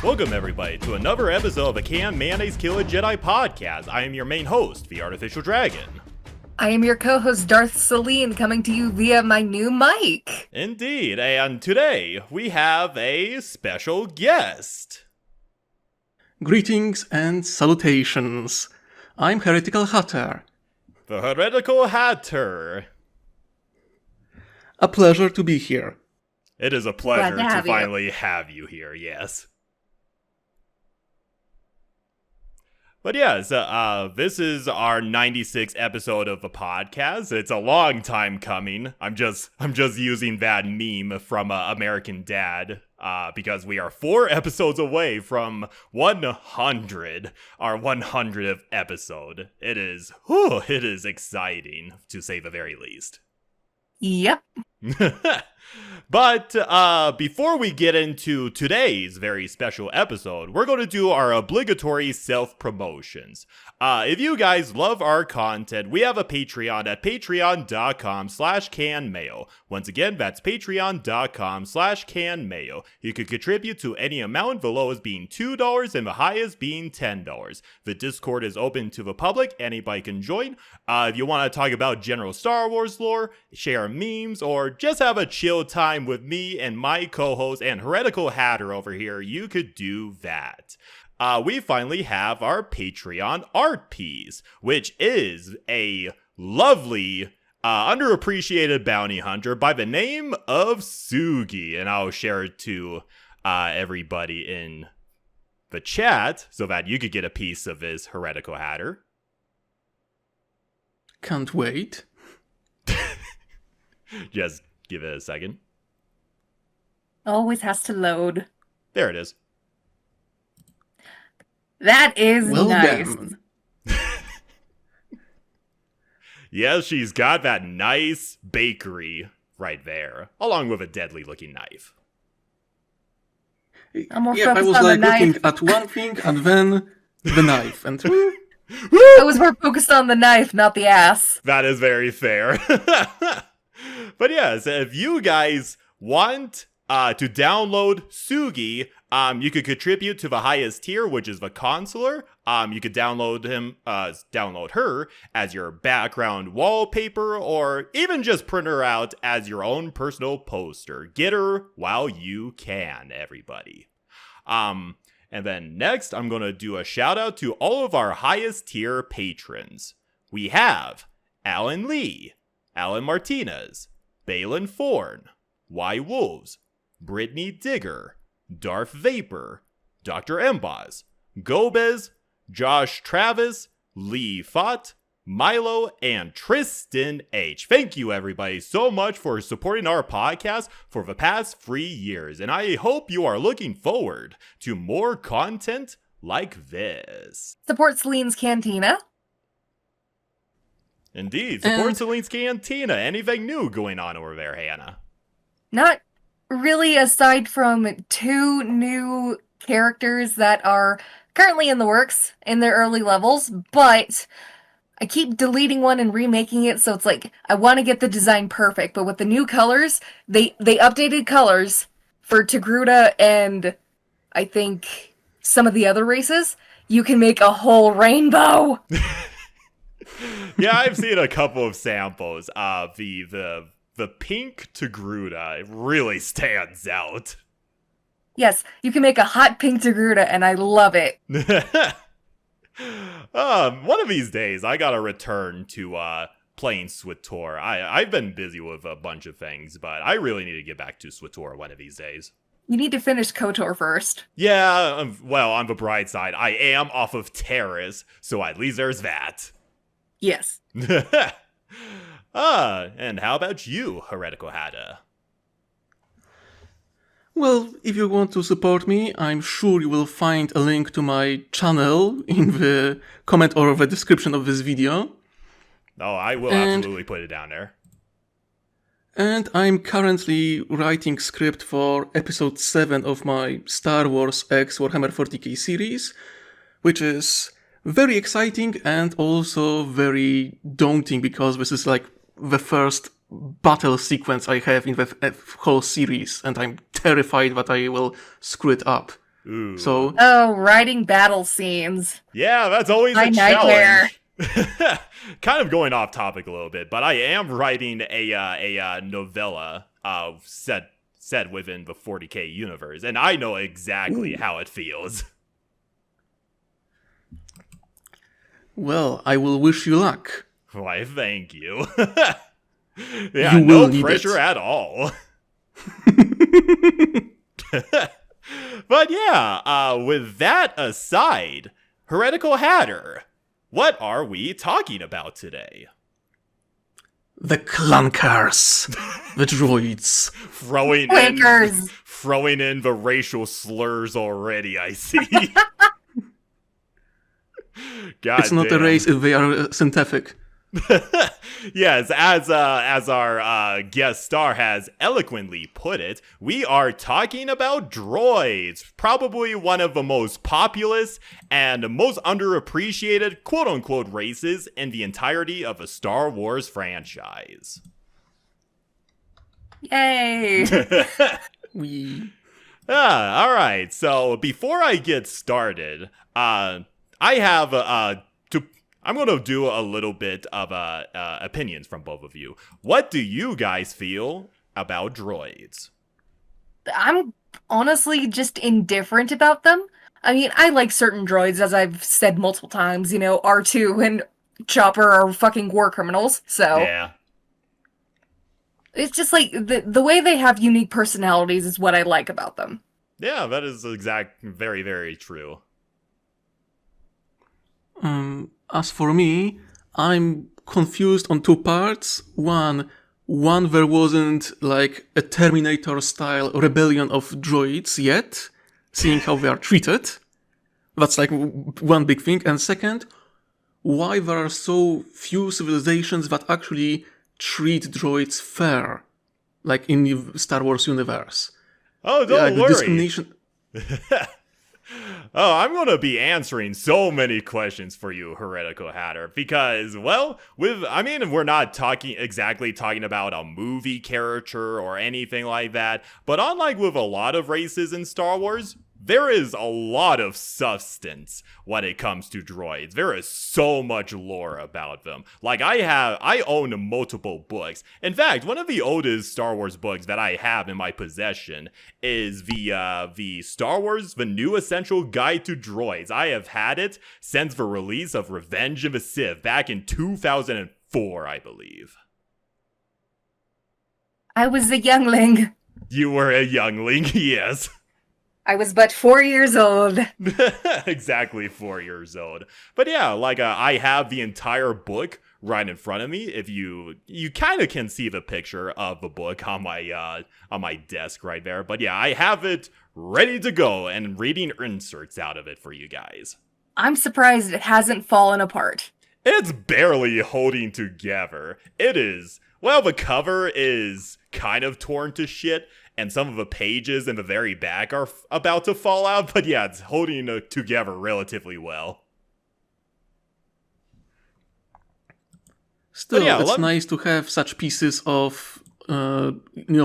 Welcome, everybody, to another episode of the Can Mayonnaise Kill a Jedi podcast. I am your main host, the Artificial Dragon. I am your co-host, Darth Celine, coming to you via my new mic. Indeed, and today we have a special guest. Greetings and salutations. I'm Heretical Hatter. The Heretical Hatter. A pleasure to be here. It is a pleasure to have you. finally have you here, yes. But yes, this is our 96th episode of the podcast. It's a long time coming. I'm just using that meme from American Dad, because we are 4 episodes away from 100, our 100th episode. It is exciting, to say the very least. Yep. But before we get into today's very special episode, we're going to do our obligatory self-promotions. If you guys love our content, we have a Patreon at patreon.com/canmayo. Once again, that's patreon.com/canmayo. You could contribute to any amount, the lowest being $2 and the highest being $10. The Discord is open to the public, anybody can join. If you want to talk about general Star Wars lore, share memes, or just have a chill time with me and my co-host and Heretical Hatter over here, you could do that. We finally have our Patreon art piece, which is a lovely, underappreciated bounty hunter by the name of Sugi, and I'll share it to everybody in the chat so that you could get a piece of this, Heretical Hatter. Can't wait. Just give it a second. Always has to load. There it is. That is Well nice. done. Yes, she's got that nice bakery right there, along with a deadly looking knife. I'm more Yeah, I focused was on the like looking knife. at one thing and then the knife. And I was more focused on the knife, not the ass. That is very fair. But yes, if you guys want to download Sugi, you could contribute to the highest tier, which is the consular. You could download her as your background wallpaper, or even just print her out as your own personal poster. Get her while you can, everybody. And then next, I'm going to do a shout out to all of our highest tier patrons. We have Alan Lee, Alan Martinez, Balin Forn, Y Wolves, Brittany Digger, Darth Vapor, Dr. Embaz, Gobez, Josh Travis, Lee Fott, Milo, and Tristan H. Thank you, everybody, so much for supporting our podcast for the past 3 years, and I hope you are looking forward to more content like this. Support Celine's Cantina. Indeed, support Celine's Cantina. Anything new going on over there, Hannah? Not really, aside from 2 new characters that are currently in the works in their early levels, but I keep deleting one and remaking it, so it's like I want to get the design perfect, but with the new colors, they updated colors for Togruta and I think some of the other races. You can make a whole rainbow. Yeah, I've seen a couple of samples of the pink Togruta. It really stands out. Yes, you can make a hot pink Togruta, and I love it. One of these days, I gotta return to playing SWTOR. I've been busy with a bunch of things, but I really need to get back to SWTOR one of these days. You need to finish KOTOR first. Yeah, well, on the bright side, I am off of Terrace, so at least there's that. Yes. And how about you, Heretical Hatter? well, if you want to support me, I'm sure you will find a link to my channel in the comment or the description of this video. Oh, I will absolutely put it down there. And I'm currently writing script for episode 7 of my Star Wars X Warhammer 40k series, which is very exciting and also very daunting because this is like the first battle sequence I have in the whole series, and I'm terrified that I will screw it up. Ooh. So Oh, writing battle scenes. Yeah, that's always My a nightmare. challenge. Kind of going off topic a little bit, but I am writing a novella set within the 40k universe, and I know exactly how it feels. well, I will wish you luck. Why, thank you. Yeah, You no will need pressure it. at all. But yeah, with that aside, Heretical Hatter, what are we talking about today? The clunkers, the droids. Throwing in the racial slurs already, I see. God It's not a damn. race if they are scientific. Yes, as our guest star has eloquently put it, we are talking about droids, probably one of the most populous and most underappreciated quote-unquote races in the entirety of the Star Wars franchise. Yay! We All right. So before I get started, I have I'm going to do a little bit of opinions from both of you. What do you guys feel about droids? I'm honestly just indifferent about them. I mean, I like certain droids, as I've said multiple times. You know, R2 and Chopper are fucking war criminals, so Yeah. it's just like the way they have unique personalities is what I like about them. Yeah, that is very, very true. As for me, I'm confused on two parts. One, there wasn't like a Terminator-style rebellion of droids yet, seeing how they are treated. That's like one big thing. And second, why there are so few civilizations that actually treat droids fair, like in the Star Wars universe. Oh, don't The worry. discrimination. Oh, I'm going to be answering so many questions for you, Heretical Hatter, because, well, we're not exactly talking about a movie character or anything like that, but unlike with a lot of races in Star Wars, there is a lot of substance when it comes to droids. There is so much lore about them. Like, I own multiple books. In fact, one of the oldest Star Wars books that I have in my possession is the Star Wars, The New Essential Guide to Droids. I have had it since the release of Revenge of the Sith back in 2004, I believe. I was a youngling. You were a youngling, yes. I was but 4 years old. Exactly 4 years old. But yeah, like I have the entire book right in front of me. If you kind of can see the picture of the book on my desk right there. But yeah, I have it ready to go and reading inserts out of it for you guys. I'm surprised it hasn't fallen apart. It's barely holding together. It is. Well, the cover is kind of torn to shit, and some of the pages in the very back are about to fall out, but yeah, it's holding together relatively well. Still, yeah, it's nice to have such pieces of,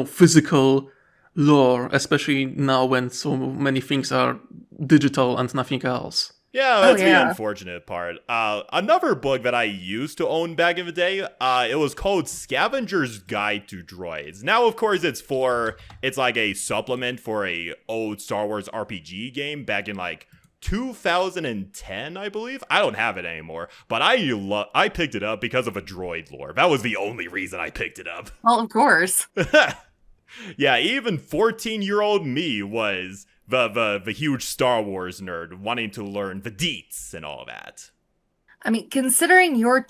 physical lore, especially now when so many things are digital and nothing else. Yeah, that's the yeah. unfortunate part. Another book that I used to own back in the day, it was called Scavenger's Guide to Droids. Now, of course, it's like a supplement for a old Star Wars RPG game back in 2010, I believe. I don't have it anymore, but I picked it up because of a droid lore. That was the only reason I picked it up. Well, of course. Yeah, even 14-year-old me was the huge Star Wars nerd wanting to learn the deets and all that. I mean, considering your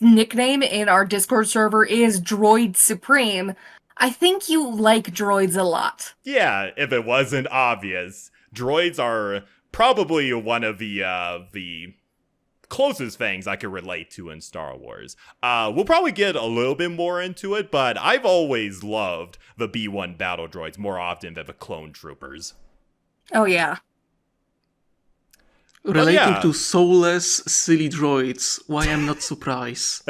nickname in our Discord server is Droid Supreme, I think you like droids a lot. Yeah, if it wasn't obvious, droids are probably one of the closest things I could relate to in Star Wars. We'll probably get a little bit more into it, but I've always loved the B-1 battle droids more often than the clone troopers. Oh, yeah. Relating to soulless, silly droids, why I'm not surprised.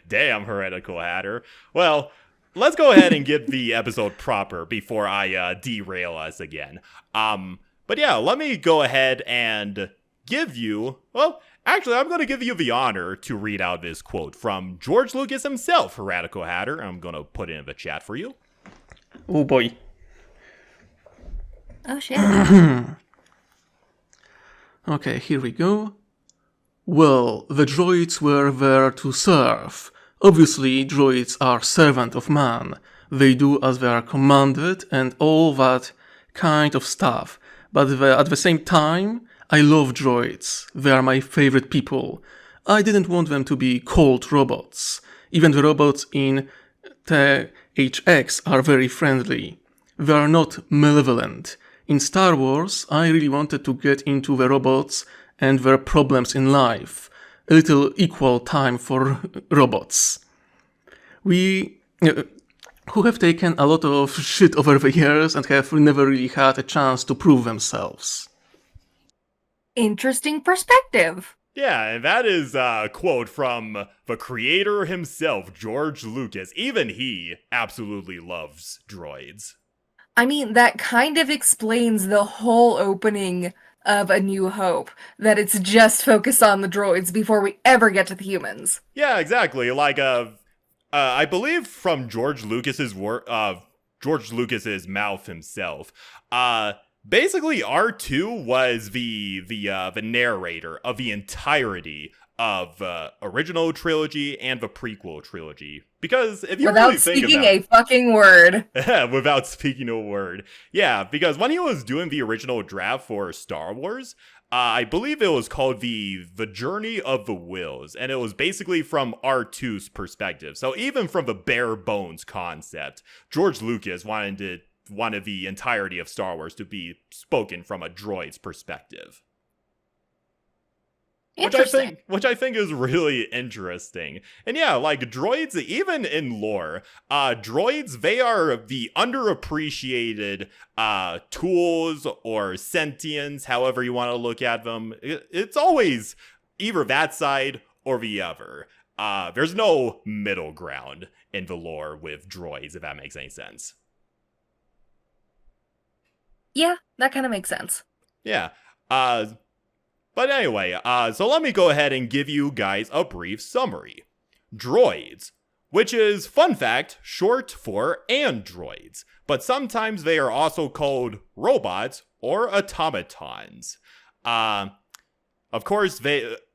Damn, Heretical Hatter. Well, let's go ahead and get the episode proper before I derail us again. But yeah, let me go ahead and give you, well, actually, I'm going to give you the honor to read out this quote from George Lucas himself, Heretical Hatter. I'm going to put it in the chat for you. Oh boy. Oh shit. Okay, here we go. Well, the droids were there to serve. Obviously, droids are servant of man. They do as they are commanded and all that kind of stuff. But at the same time, I love droids. They are my favorite people. I didn't want them to be cold robots. Even the robots in THX are very friendly. They are not malevolent. In Star Wars, I really wanted to get into the robots and their problems in life. A little equal time for robots. We who have taken a lot of shit over the years and have never really had a chance to prove themselves. Interesting perspective. Yeah, and that is a quote from the creator himself, George Lucas. Even he absolutely loves droids. I mean, that kind of explains the whole opening of A New Hope, that it's just focused on the droids before we ever get to the humans. Yeah, exactly. Like, I believe from George Lucas's George Lucas's mouth himself. Basically, R2 was the narrator of the entirety of original trilogy and the prequel trilogy. Because if you Without really think speaking about a fucking word. without speaking a word, yeah, because when he was doing the original draft for Star Wars, I believe it was called the Journey of the Wills, and it was basically from R2's perspective. So even from the bare bones concept, George Lucas wanted the entirety of Star Wars to be spoken from a droid's perspective. Which I think is really interesting. And yeah, like droids, even in lore, droids, they are the underappreciated tools or sentients, however you want to look at them. It's always either that side or the other. There's no middle ground in the lore with droids, if that makes any sense. Yeah, that kind of makes sense. Yeah. But anyway, so let me go ahead and give you guys a brief summary. Droids, which is, fun fact, short for androids, but sometimes they are also called robots or automatons. Of course,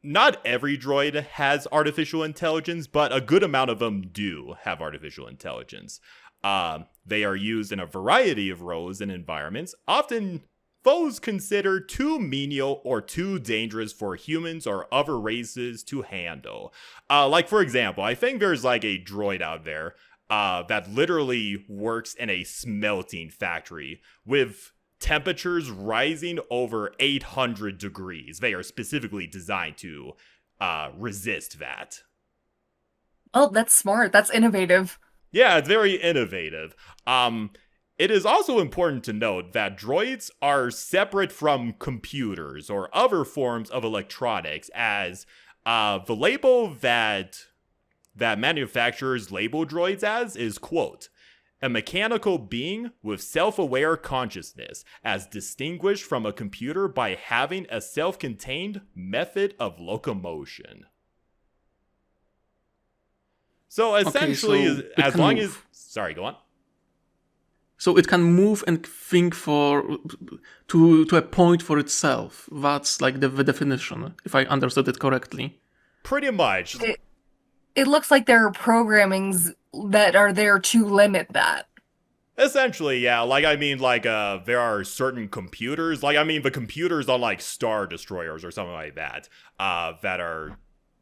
not every droid has artificial intelligence, but a good amount of them do have artificial intelligence. They are used in a variety of roles and environments, often those considered too menial or too dangerous for humans or other races to handle. Like, for example, I think there's like a droid out there that literally works in a smelting factory with temperatures rising over 800 degrees. They are specifically designed to resist that. Oh, that's smart. That's innovative. Yeah, it's very innovative. It is also important to note that droids are separate from computers or other forms of electronics, as the label that manufacturers label droids as is, quote, a mechanical being with self-aware consciousness, as distinguished from a computer by having a self-contained method of locomotion. So essentially, okay, so as long as... Sorry, go on. So it can move and think to a point for itself. That's like the definition, if I understood it correctly. Pretty much. It looks like there are programmings that are there to limit that. Essentially, yeah. Like, I mean, like, there are certain computers. Like, I mean, the computers on, like, Star Destroyers or something like that, that are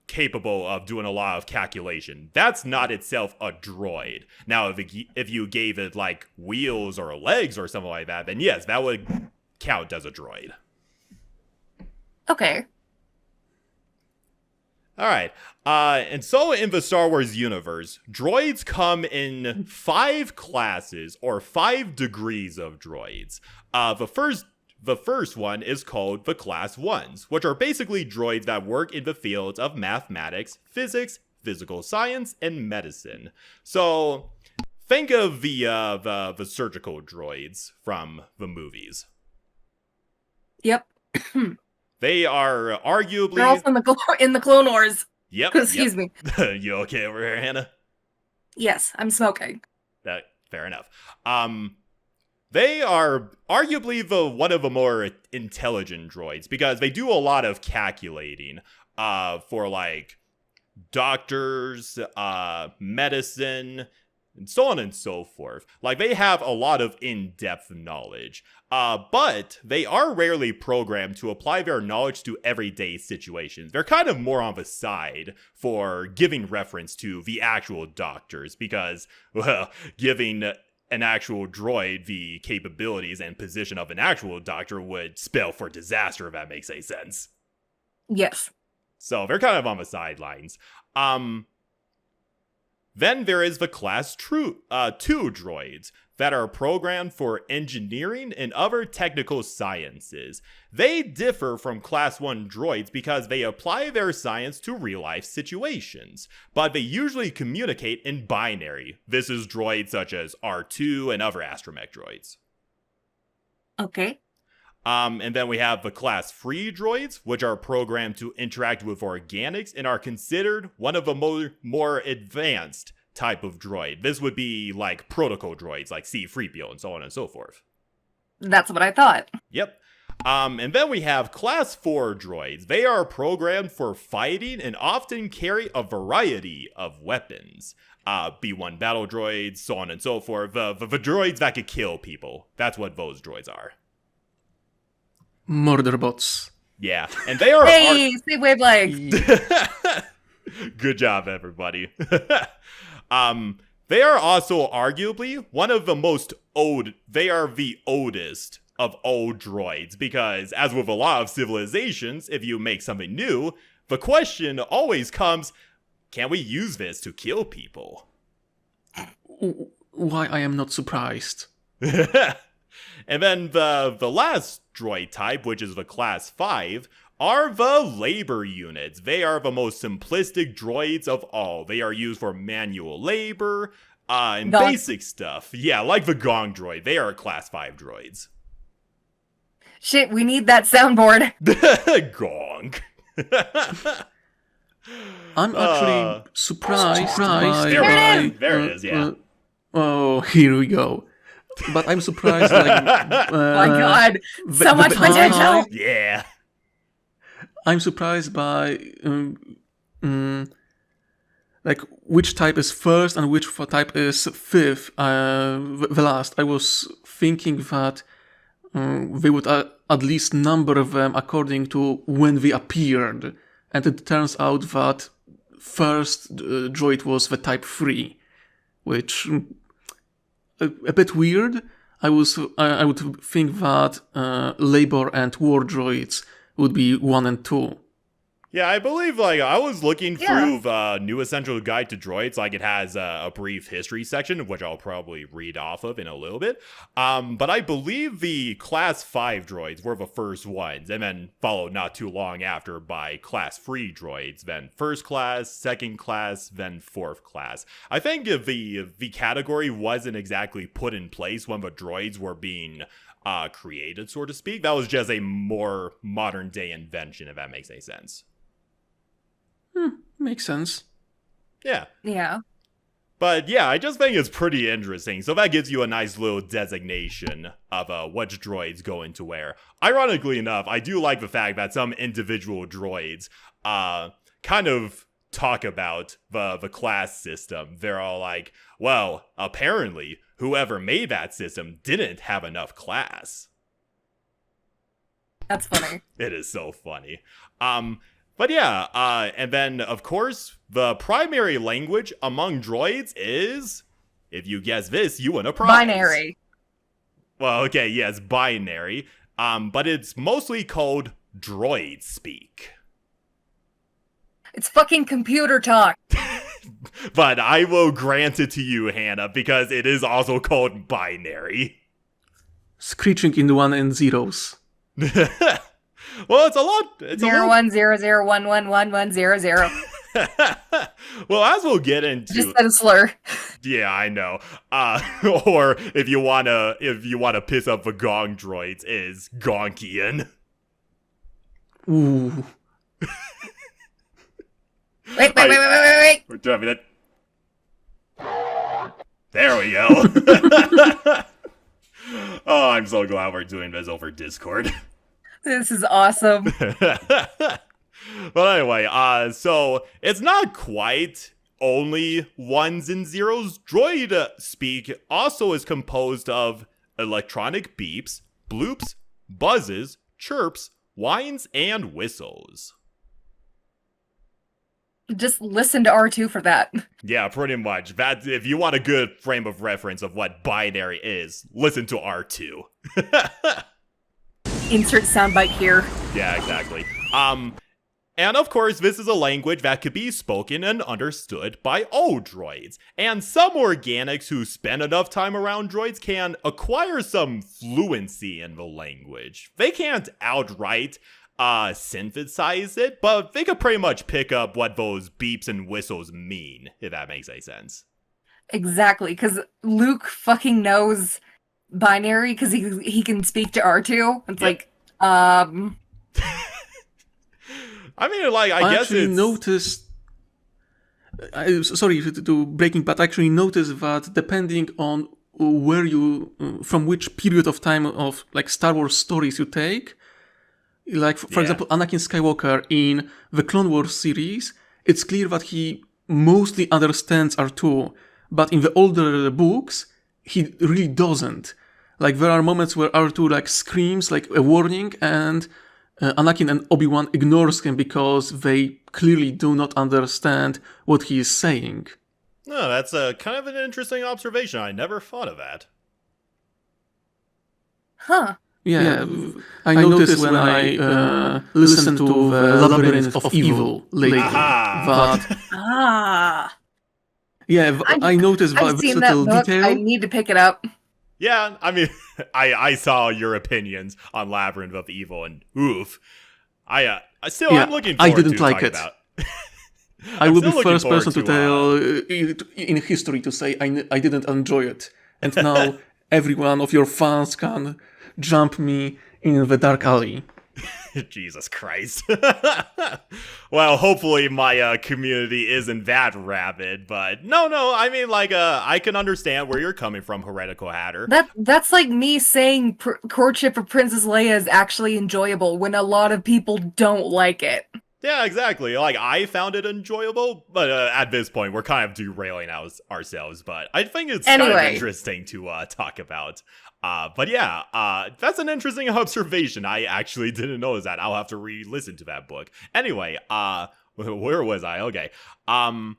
capable of doing a lot of calculation. That's not itself a droid. Now, if you gave it, like, wheels or legs or something like that, then yes, that would count as a droid. Okay. Alright, and so in the Star Wars universe, droids come in 5 classes, or 5 degrees of droids. The first one is called the Class 1s, which are basically droids that work in the fields of mathematics, physics, physical science, and medicine. So, think of the surgical droids from the movies. Yep. They are arguably... They're also in the Clone Wars. Yep. Excuse me. You okay over here, Hannah? Yes, I'm smoking. Fair enough. They are arguably one of the more intelligent droids because they do a lot of calculating for like doctors, medicine, and so on and so forth. Like, they have a lot of in-depth knowledge. But they are rarely programmed to apply their knowledge to everyday situations. They're kind of more on the side for giving reference to the actual doctors because, well, giving an actual droid the capabilities and position of an actual doctor would spell for disaster, if that makes any sense. Yes. So they're kind of on the sidelines. Then there is the Class 2 droids that are programmed for engineering and other technical sciences. They differ from Class 1 droids because they apply their science to real-life situations, but they usually communicate in binary. This is droids such as R2 and other astromech droids. Okay. And then we have the Class 3 droids, which are programmed to interact with organics and are considered one of the more advanced type of droid. This would be like protocol droids, like C-3PO and so on and so forth. That's what I thought. Yep. And then we have Class 4 droids. They are programmed for fighting and often carry a variety of weapons. B-1 battle droids, so on and so forth. The droids that could kill people. That's what those droids are. Murder bots. Yeah, and they are... Hey, same wavelength. Good job, everybody. They are also arguably one of the most they are the oldest of all droids, because as with a lot of civilizations, if you make something new, the question always comes, can we use this to kill people? Why I am not surprised. And then the last droid type, which is the Class 5, are the labor units. They are the most simplistic droids of all. They are used for manual labor and basic stuff. Yeah, like the Gong droid. They are Class 5 droids. Shit, we need that soundboard. Gong. I'm actually surprised by... There it is, yeah. Oh, here we go. But I'm surprised, like... My god, so much potential! Yeah. I'm surprised by, like, which type is first and which type is fifth, the last. I was thinking that they would at least number them according to when they appeared. And it turns out that first droid was the type 3, which... a bit weird. I would think that labor and war droids would be 1 and 2. Yeah, I believe, like, I was looking through the New Essential Guide to Droids, like, it has a brief history section, which I'll probably read off of in a little bit, but I believe the Class 5 droids were the first ones, and then followed not too long after by Class 3 droids, then First Class, Second Class, then Fourth Class. I think if the category wasn't exactly put in place when the droids were being created, so to speak, that was just a more modern-day invention, if that makes any sense. Makes sense. Yeah. Yeah. But yeah, I just think it's pretty interesting. So that gives you a nice little designation of which droids go into where. Ironically enough, I do like the fact that some individual droids kind of talk about the class system. They're all like, well, apparently whoever made that system didn't have enough class. That's funny. It is so funny. But yeah, and then, of course, the primary language among droids is, if you guess this, you win a prize. Binary. Well, okay, yes, binary. But it's mostly called droid speak. It's fucking computer talk. But I will grant it to you, Hannah, because it is also called binary. Screeching in the 1 and zeros. Well, it's a lot. It's 0 1 0 0 1 1 1 1 0 0. Well, as we'll get into, Just said a slur. yeah, I know. Or if you wanna piss up the gong droids, is Gonkian. Ooh. Wait. We're doing it. There we go. Oh, I'm so glad we're doing this over Discord. This is awesome. But anyway, so it's not quite only ones and zeros. Droid speak also is composed of electronic beeps, bloops, buzzes, chirps, whines, and whistles. Just listen to R2 for that. Yeah, pretty much. That if you want a good frame of reference of what binary is, listen to R2. Insert soundbite here. Yeah, exactly. And of course, this is a language that could be spoken and understood by all droids. And some organics who spend enough time around droids can acquire some fluency in the language. They can't outright synthesize it, but they could pretty much pick up what those beeps and whistles mean, if that makes any sense. Exactly, because Luke fucking knows binary because he can speak to R2. It's Yep. I mean, like, I guess actually it's... noticed. Sorry to breaking, but I actually noticed that depending on where you, from which period of time of like Star Wars stories you take, like for example, Anakin Skywalker in the Clone Wars series, it's clear that he mostly understands R2, but in the older books, he really doesn't. Like there are moments where R2 like screams like a warning, and Anakin and Obi-Wan ignores him because they clearly do not understand what he is saying. No, that's a kind of an interesting observation. I never thought of that. Huh. Yeah, I noticed when I listened to the Labyrinth of Evil later that I noticed I've this seen that little book. detail. I need to pick it up. Yeah, I mean, I saw your opinions on Labyrinth of Evil, and oof. I'm looking forward I didn't to like talking it. about. I will be still looking first person to forward tell in history to say I didn't enjoy it, and now every one of your fans can jump me in the dark alley. Jesus Christ. Well, hopefully my community isn't that rabid, but no, I mean, like, I can understand where you're coming from, Heretical Hatter. That's like me saying Courtship of Princess Leia is actually enjoyable when a lot of people don't like it. Yeah, exactly. Like, I found it enjoyable, but at this point, we're kind of derailing ourselves, but I think it's kind of interesting to talk about. But yeah, that's an interesting observation. I actually didn't notice that. I'll have to re-listen to that book. Anyway, where was I? Okay. One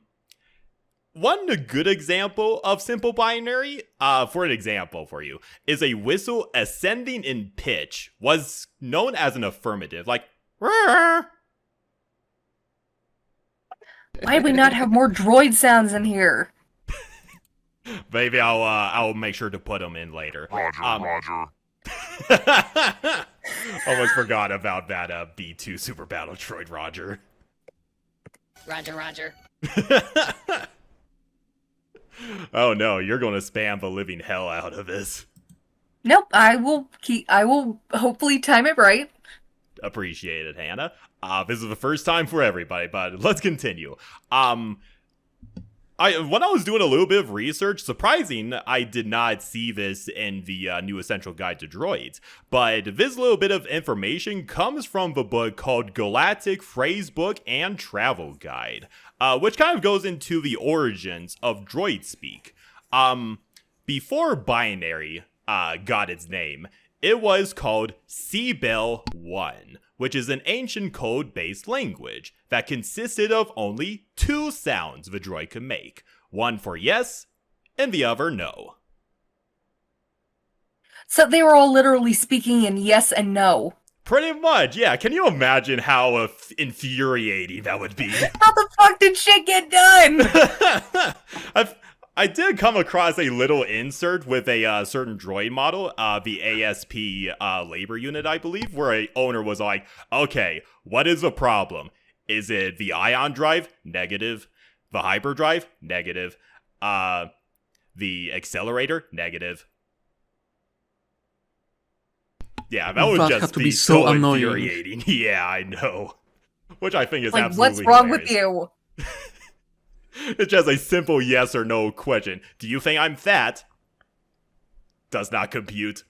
good example of simple binary, for an example for you, is a whistle ascending in pitch was known as an affirmative, like, "Rrr." Why do we not have more droid sounds in here? Maybe I'll make sure to put them in later. Roger. Almost forgot about that B2 Super Battle Droid Roger. Roger. Oh no, you're gonna spam the living hell out of this. Nope, I will hopefully time it right. Appreciate it, Hannah. This is the first time for everybody, but let's continue. When I was doing a little bit of research, surprising, I did not see this in the new Essential Guide to Droids, but this little bit of information comes from the book called Galactic Phrasebook and Travel Guide, which kind of goes into the origins of droid speak. Before binary got its name, it was called Seabell 1, which is an ancient code-based language that consisted of only two sounds the droid could make. One for yes, and the other no. So they were all literally speaking in yes and no. Pretty much, yeah. Can you imagine how infuriating that would be? How the fuck did shit get done? I did come across a little insert with a certain droid model, the ASP labor unit, I believe, where a owner was like, okay, what is the problem? Is it the ion drive? Negative. The hyperdrive? Negative. The accelerator? Negative. Yeah, that would just had to be be so annoying. infuriating. Yeah, I know. Which I think is Like, absolutely what's wrong hilarious. with you? It's just a simple yes or no question. Do you think I'm fat? Does not compute.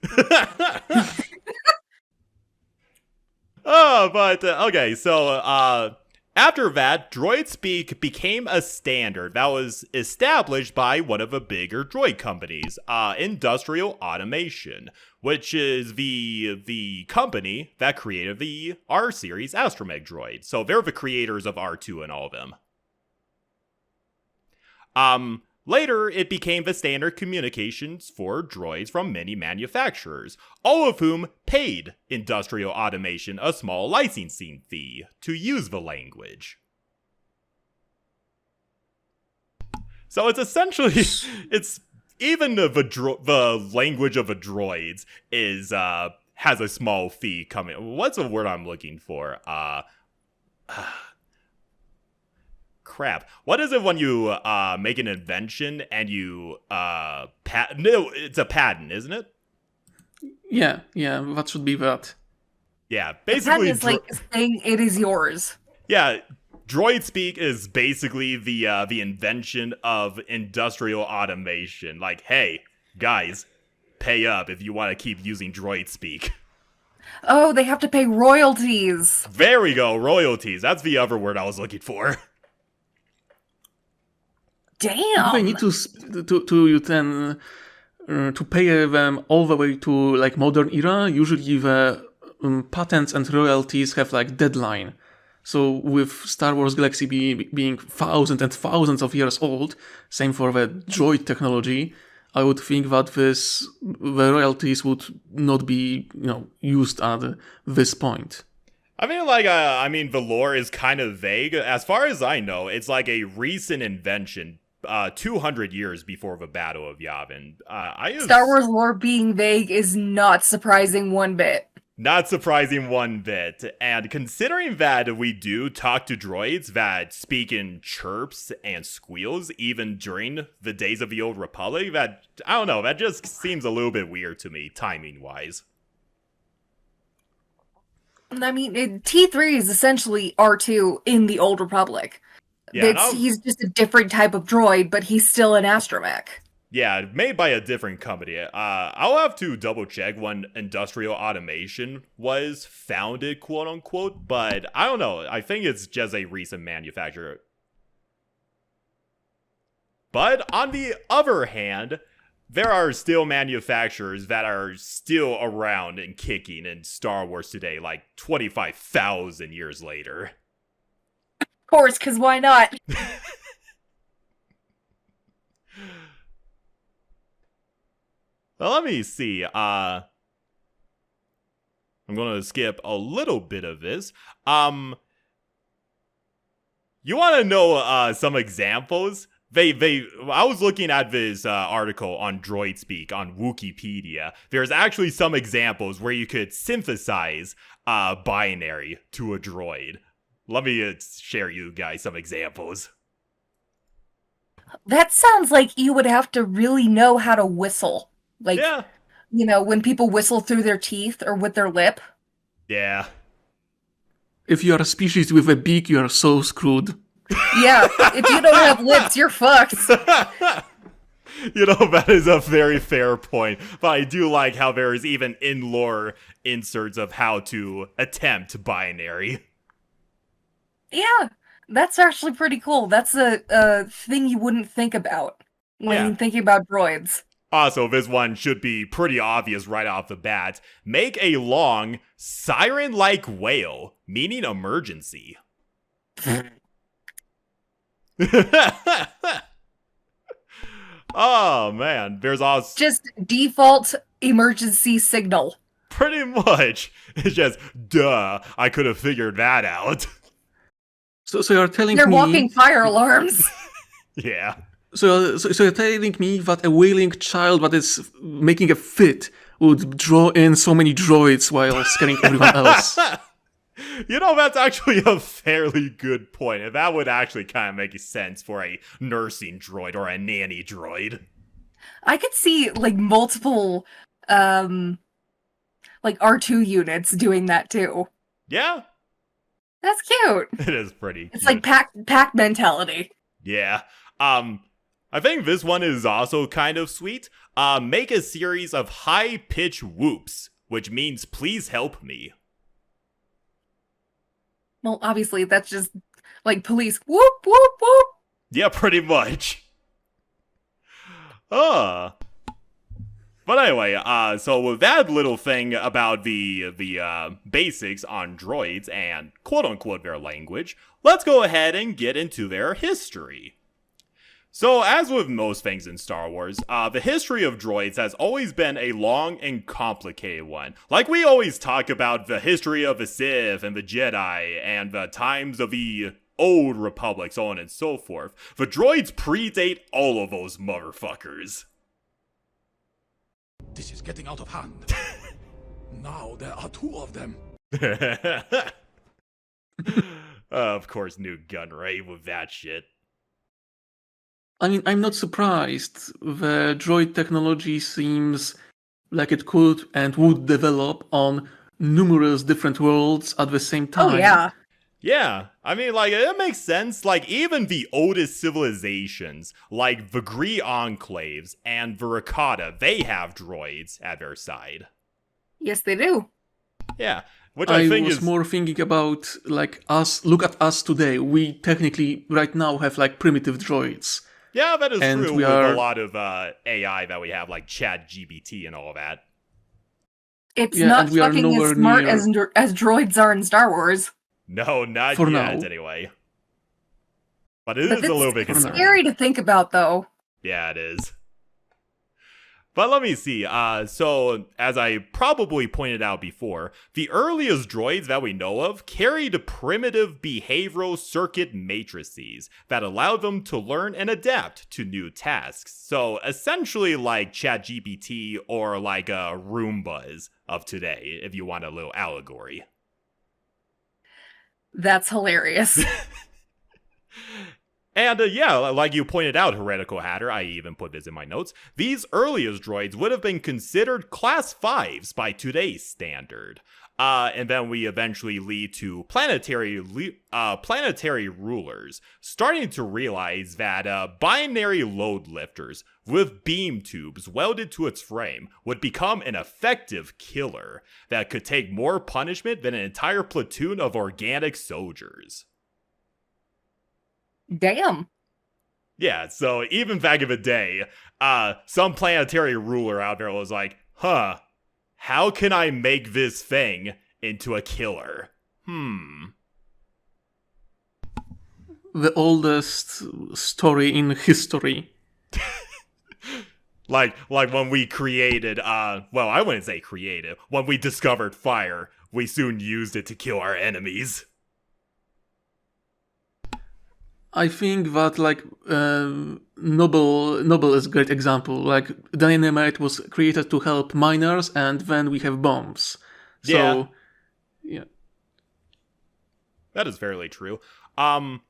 Oh, but okay, so after that, droid speak became a standard that was established by one of the bigger droid companies, Industrial Automation, which is the company that created the R series astromech droid. So they're the creators of R2 and all of them. Later, it became the standard communications for droids from many manufacturers, all of whom paid Industrial Automation a small licensing fee to use the language. So it's essentially, it's even the language of the droids is has a small fee coming. What's the word I'm looking for? Crap. What is it when you make an invention and you No, it's a patent, isn't it? Yeah, that should be that. Yeah, That basically. is like saying it is yours. Yeah, droid speak is basically the invention of industrial automation. Like, hey, guys, pay up if you want to keep using droid speak. Oh, they have to pay royalties. There we go, royalties. That's the other word I was looking for. Damn. They need to pay them all the way to like modern era. Usually the patents and royalties have like deadline. So with Star Wars Galaxy being thousands and thousands of years old, same for the droid technology, I would think that the royalties would not be used at this point. I mean, the lore is kind of vague. As far as I know, it's like a recent invention, 200 years before the Battle of Yavin. Star Wars lore being vague is not surprising one bit. Not surprising one bit. And considering that we do talk to droids that speak in chirps and squeals even during the days of the Old Republic, that just seems a little bit weird to me, timing-wise. I mean, T3 is essentially R2 in the Old Republic. Yeah, He's just a different type of droid, but he's still an astromech. Yeah, made by a different company. I'll have to double check when Industrial Automation was founded, quote unquote, but I don't know. I think it's just a recent manufacturer. But on the other hand, there are still manufacturers that are still around and kicking in Star Wars today, like 25,000 years later. Of course, because why not? Well, let me see. I'm going to skip a little bit of this. You want to know some examples? I was looking at this article on Droid Speak on Wikipedia. There's actually some examples where you could synthesize binary to a droid. Let me share you guys some examples. That sounds like you would have to really know how to whistle. Like, yeah. When people whistle through their teeth or with their lip. Yeah. If you are a species with a beak, you are so screwed. Yeah, if you don't have lips, you're fucked. That is a very fair point. But I do like how there is even in-lore inserts of how to attempt binary. Yeah, that's actually pretty cool. That's a thing you wouldn't think about when thinking about droids. Also, this one should be pretty obvious right off the bat. Make a long, siren-like wail, meaning emergency. Oh, man. There's also... just default emergency signal. Pretty much. It's just, duh, I could have figured that out. So you're telling They're me... walking fire alarms. Yeah. So you're telling me that a wailing child that is making a fit would draw in so many droids while scaring everyone else? You know, that's actually a fairly good point. And that would actually kind of make sense for a nursing droid or a nanny droid. I could see like multiple like R2 units doing that too. Yeah, That's cute. it is pretty It's cute. like pack mentality. Yeah. I think this one is also kind of sweet. Make a series of high-pitched whoops, which means please help me. Well, obviously that's just like police whoop whoop whoop. Yeah, pretty much. But anyway, so with that little thing about the basics on droids and quote-unquote their language, let's go ahead and get into their history. So, as with most things in Star Wars, the history of droids has always been a long and complicated one. Like we always talk about the history of the Sith and the Jedi and the times of the Old Republic, so on and so forth. The droids predate all of those motherfuckers. This is getting out of hand. Now there are two of them. Of course, Newt Gunray with that shit. I mean, I'm not surprised. The droid technology seems like it could and would develop on numerous different worlds at the same time. Oh yeah. Yeah, I mean, like, it makes sense. Like, even the oldest civilizations, like the Gree Enclaves and the Rakata, they have droids at their side. Yes, they do. Yeah, which I think was is... more thinking about, like, us, look at us today. We technically, right now, have, like, primitive droids. Yeah, that is And true we with are- a lot of AI that we have, like ChatGPT and all that. It's Yeah, not and we are fucking as nowhere smart near- as droids are in Star Wars. No, not For yet, now. anyway. But it But is a little bit it's concerning. scary to think about, though. Yeah, it is. But let me see. So, as I probably pointed out before, the earliest droids that we know of carried primitive behavioral circuit matrices that allowed them to learn and adapt to new tasks. So, essentially like ChatGPT or like Roombas of today, if you want a little allegory. That's hilarious. And yeah, like you pointed out, Heretical Hatter, I even put this in my notes, these earliest droids would have been considered Class 5s by today's standard. And then we eventually lead to planetary rulers starting to realize that binary load lifters with beam tubes welded to its frame would become an effective killer that could take more punishment than an entire platoon of organic soldiers. Damn. Yeah, so even back in the day, some planetary ruler out there was like, huh, how can I make this thing into a killer? The oldest story in history. Like when we created, well, I wouldn't say created, when we discovered fire, we soon used it to kill our enemies. I think that, like, Noble is a great example. Like, dynamite was created to help miners, and then we have bombs. So, yeah. That is fairly true. And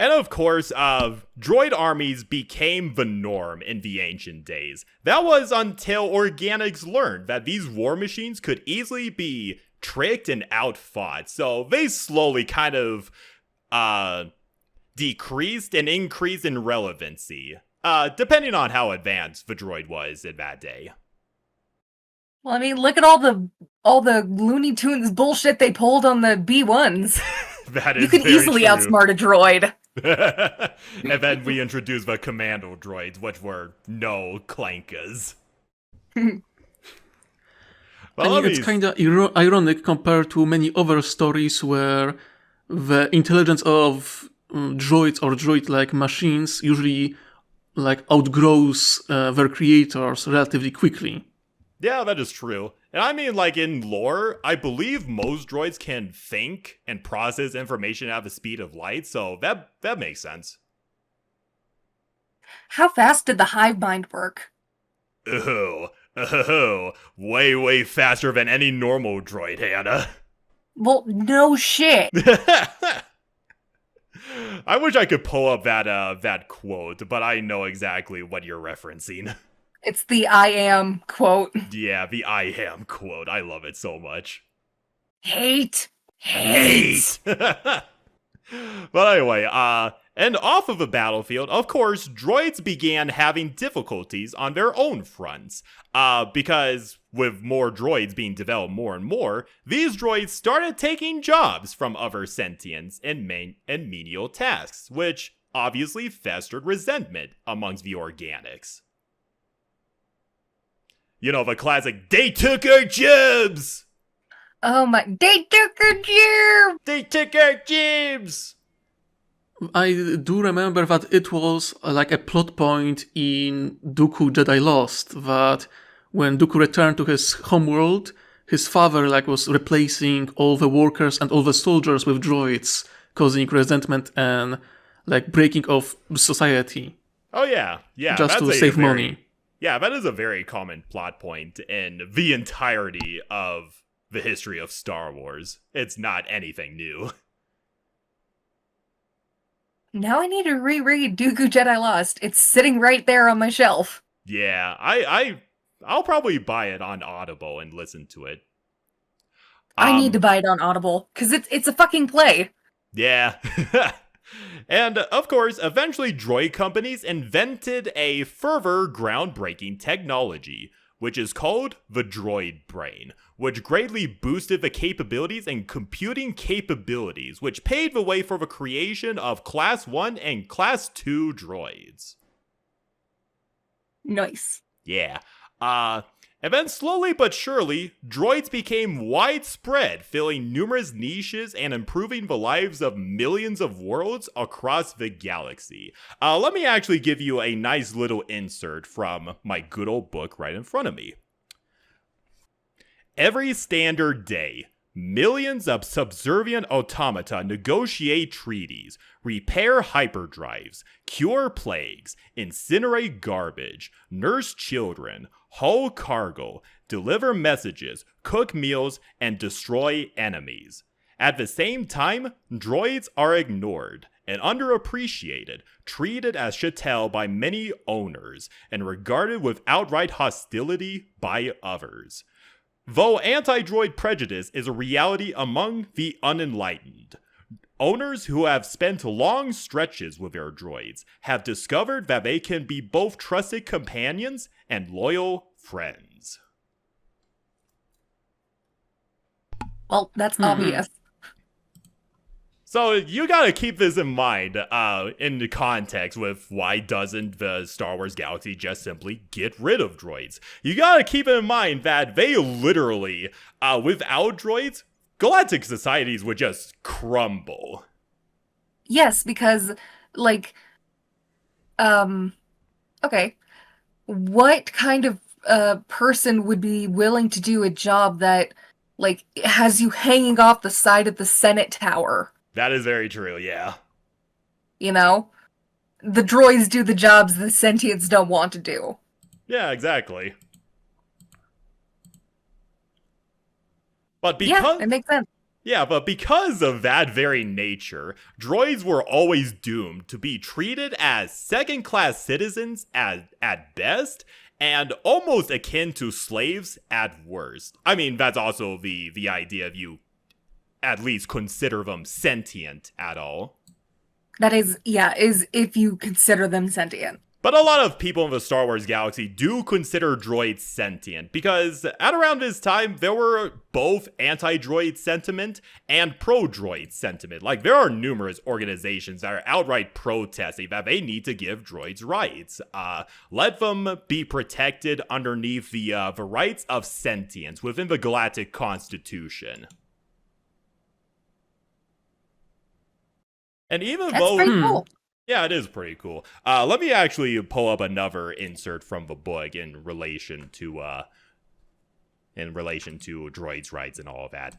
of course, droid armies became the norm in the ancient days. That was until organics learned that these war machines could easily be tricked and outfought. So they slowly kind of, decreased and increased in relevancy, depending on how advanced the droid was in that day. Well, I mean, look at all the Looney Tunes bullshit they pulled on the B1s. That is You could very easily true. outsmart a droid. And then we introduced the commando droids, which were no clankas. I mean, it's kind of ironic compared to many other stories where the intelligence of droids or droid-like machines usually, like, outgrows their creators relatively quickly. Yeah, that is true. And I mean, like, in lore, I believe most droids can think and process information at the speed of light, so that makes sense. How fast did the hive mind work? Oh, way faster than any normal droid, Hannah. Well, no shit. I wish I could pull up that quote, but I know exactly what you're referencing. It's the I am quote. Yeah, the I am quote. I love it so much. Hate. But anyway, and off of the battlefield, of course, droids began having difficulties on their own fronts. Because with more droids being developed more and more, these droids started taking jobs from other sentients and menial tasks, which obviously festered resentment amongst the organics. You know, the classic, they took our jobs! Oh my, they took her job! They took our jobs! I do remember that it was like a plot point in Dooku Jedi Lost, that when Dooku returned to his homeworld, his father was replacing all the workers and all the soldiers with droids, causing resentment and breaking of society. Oh yeah, just to save money. Yeah, that is a very common plot point in the entirety of the history of Star Wars. It's not anything new. Now I need to reread Dooku Jedi Lost. It's sitting right there on my shelf. Yeah, I'll probably buy it on Audible and listen to it. I need to buy it on Audible, because it's a fucking play. Yeah. And, of course, eventually droid companies invented a further groundbreaking technology, which is called the Droid Brain, which greatly boosted the capabilities and computing capabilities, which paved the way for the creation of Class 1 and Class 2 droids. Nice. Yeah. And then slowly but surely, droids became widespread, filling numerous niches and improving the lives of millions of worlds across the galaxy. Let me actually give you a nice little insert from my good old book right in front of me. Every standard day, millions of subservient automata negotiate treaties, repair hyperdrives, cure plagues, incinerate garbage, nurse children, haul cargo, deliver messages, cook meals, and destroy enemies. At the same time, droids are ignored and underappreciated, treated as chattel by many owners, and regarded with outright hostility by others. Though anti-droid prejudice is a reality among the unenlightened, owners who have spent long stretches with their droids have discovered that they can be both trusted companions and loyal friends. Well, that's obvious. So you gotta keep this in mind in the context with why doesn't the Star Wars galaxy just simply get rid of droids? You gotta keep in mind that they literally, without droids, galactic societies would just crumble. Yes, because, okay. What kind of person would be willing to do a job that, has you hanging off the side of the Senate Tower? That is very true, yeah. You know? The droids do the jobs the sentients don't want to do. Yeah, exactly. But Yeah, it makes sense. Yeah, but because of that very nature, droids were always doomed to be treated as second-class citizens at best, and almost akin to slaves at worst. I mean, that's also the idea of you at least consider them sentient at all. That is if you consider them sentient. But a lot of people in the Star Wars galaxy do consider droids sentient, because at around this time, there were both anti-droid sentiment and pro-droid sentiment. There are numerous organizations that are outright protesting that they need to give droids rights. Let them be protected underneath the rights of sentience within the Galactic Constitution. And even That's pretty cool. Yeah, it is pretty cool. Let me actually pull up another insert from the book in relation to droids' rights and all of that.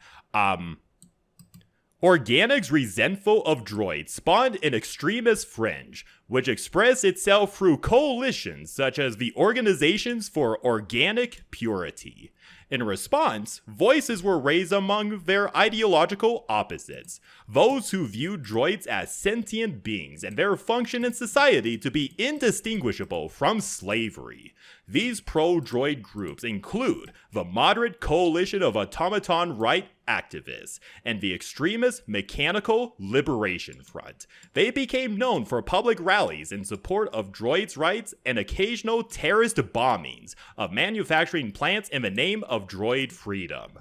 Organics resentful of droids spawned an extremist fringe, which expressed itself through coalitions such as the Organizations for Organic Purity. In response, voices were raised among their ideological opposites, those who viewed droids as sentient beings and their function in society to be indistinguishable from slavery. These pro-droid groups include the Moderate Coalition of Automaton Right activists and the extremist Mechanical Liberation Front. They became known for public rallies in support of droids' rights and occasional terrorist bombings of manufacturing plants in the name of droid freedom.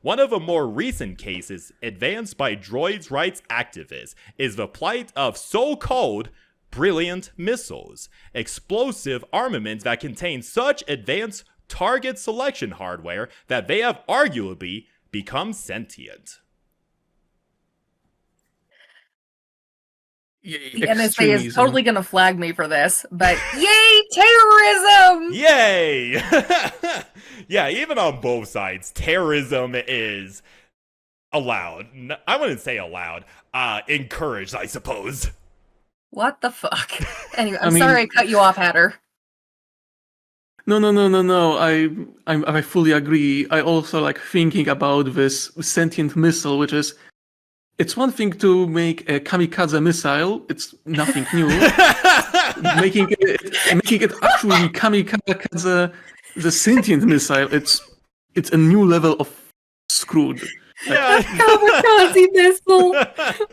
One of the more recent cases advanced by droids' rights activists is the plight of so-called brilliant missiles, explosive armaments that contain such advanced target selection hardware that they have arguably become sentient. Yay, The NSA is extremism. totally gonna flag me for this, but yay, terrorism! Yay! Yeah, even on both sides, terrorism is allowed. I wouldn't say allowed. Encouraged, I suppose. What the fuck? Anyway, I I'm mean- sorry I cut you off, Hatter. No. I fully agree. I also like thinking about this sentient missile, which is, it's one thing to make a kamikaze missile. It's nothing new. making it actually kamikaze, the sentient missile. It's a new level of screwed. Yeah. Kamikaze missile!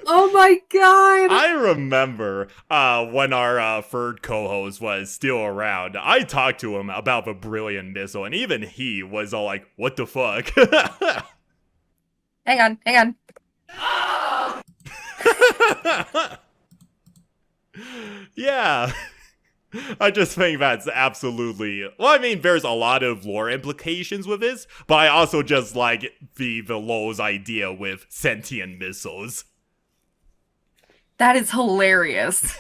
Oh my god! I remember when our third co-host was still around, I talked to him about the brilliant missile, and even he was all like, what the fuck? Hang on. Yeah. I just think that's absolutely... Well, I mean, there's a lot of lore implications with this, but I also just like the Lowe's idea with sentient missiles. That is hilarious.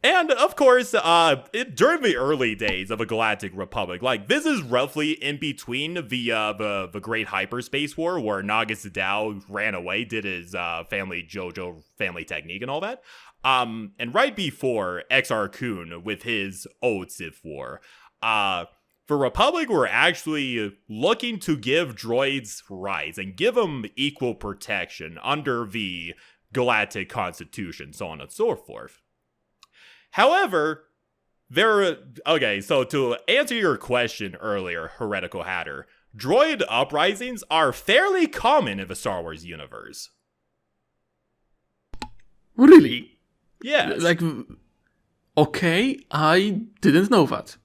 And, of course, during the early days of a Galactic Republic, like, this is roughly in between the Great Hyperspace War, where Naga Sadao ran away, did his family JoJo family technique and all that. And right before XR Kun with his old Sith War, the Republic were actually looking to give droids rights and give them equal protection under the Galactic Constitution, so on and so forth. However, okay, so to answer your question earlier, Heretical Hatter, droid uprisings are fairly common in the Star Wars universe. Really? Yes. Like, okay, I didn't know that.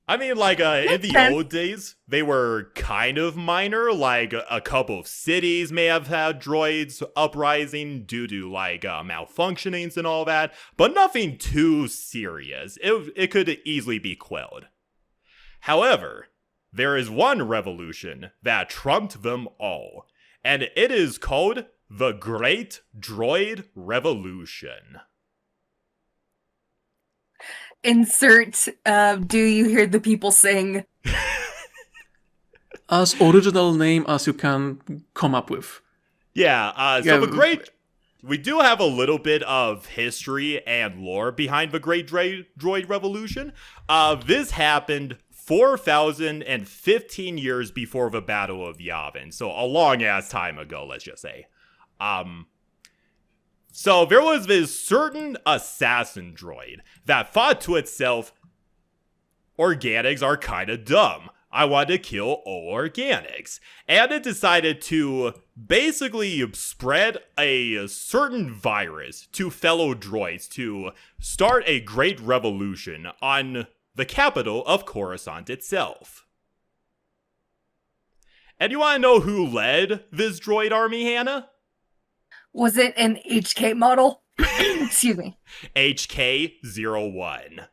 I mean, like, in Makes the sense. old days, they were kind of minor. Like, a couple of cities may have had droids uprising due to, like, malfunctionings and all that, but nothing too serious. It could easily be quelled. However, there is one revolution that trumped them all, and it is called the Great Droid Revolution. Insert, do you hear the people sing? As original name as you can come up with. Yeah, so Yeah, the Great... We do have a little of history and lore behind the Great Droid Revolution. This happened 4,015 years before the Battle of Yavin, so a long-ass time ago, let's just say. So there was this certain assassin droid that thought to itself, organics are kind of dumb. I want to kill all organics. And it decided to basically spread a certain virus to fellow droids to start a great revolution on the capital of Coruscant itself. And you want to know who led this droid army, Hannah? Was it an HK model? Excuse me. HK-01.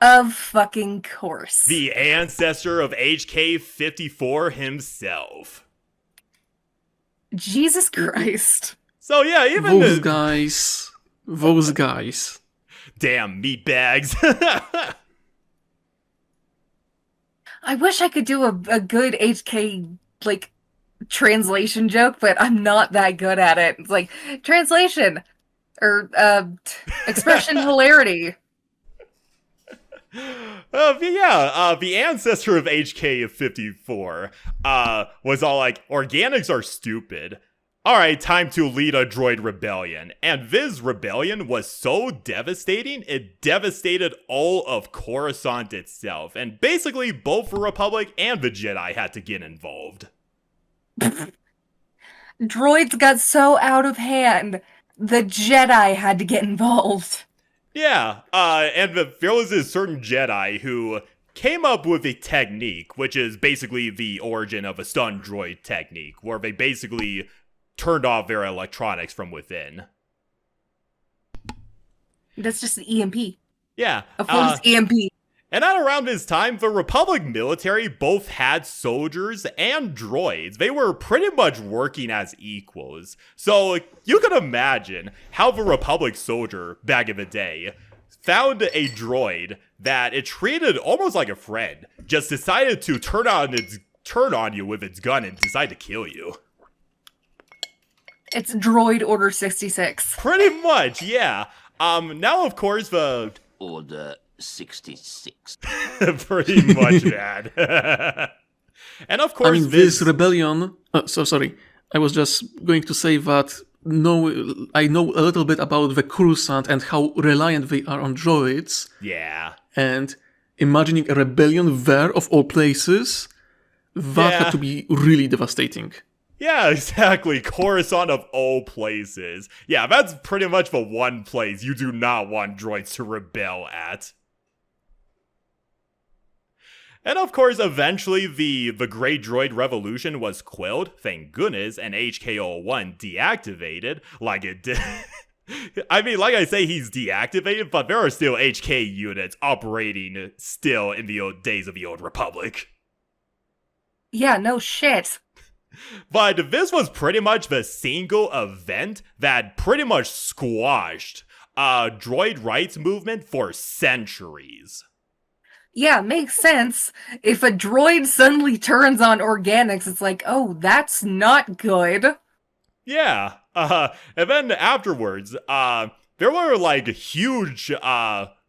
Of fucking course. The ancestor of HK-54 himself. Jesus Christ. So yeah, even Those the guys. damn meatbags. I wish I could do a good HK, like, translation joke, but I'm not that good at it. It's like, translation, or, expression hilarity. The ancestor of HK-54 was all like, organics are stupid. Alright, time to lead a droid rebellion. And this rebellion was so devastating, it devastated all of Coruscant itself. And basically, both the Republic and the Jedi had to get involved. Droids got so out of hand, the Jedi had to get involved. Yeah, and there was a certain Jedi who came up with a technique, which is basically the origin of a stun droid technique, where they basically turned off their electronics from within. That's just an EMP. Yeah. A forced EMP. And at around this time, the Republic military both had soldiers and droids. They were pretty much working as equals. So you can imagine how the Republic soldier back in the day found a droid that it treated almost like a friend, just decided to turn on you with its gun and decide to kill you. It's Droid Order 66. Pretty much, yeah. Now, of course, the... Order 66. Pretty much that. And of course, I mean, this rebellion... sorry. I was just going to say that I know a little bit about the Coruscant and how reliant they are on droids. Yeah. And imagining a rebellion there, of all places, that had to be really devastating. Yeah, exactly. Coruscant of all places. Yeah, that's pretty much the one place you do not want droids to rebel at. And of course, eventually the Great Droid Revolution was quelled, thank goodness, and HK-01 deactivated, like it did. I mean, like I say, he's deactivated, but there are still HK units operating still in the old days of the Old Republic. Yeah, no shit. But this was pretty much the single event that pretty much squashed droid rights movement for centuries. Yeah, makes sense. If a droid suddenly turns on organics, it's like, oh, that's not good. Yeah. And then afterwards, there were like huge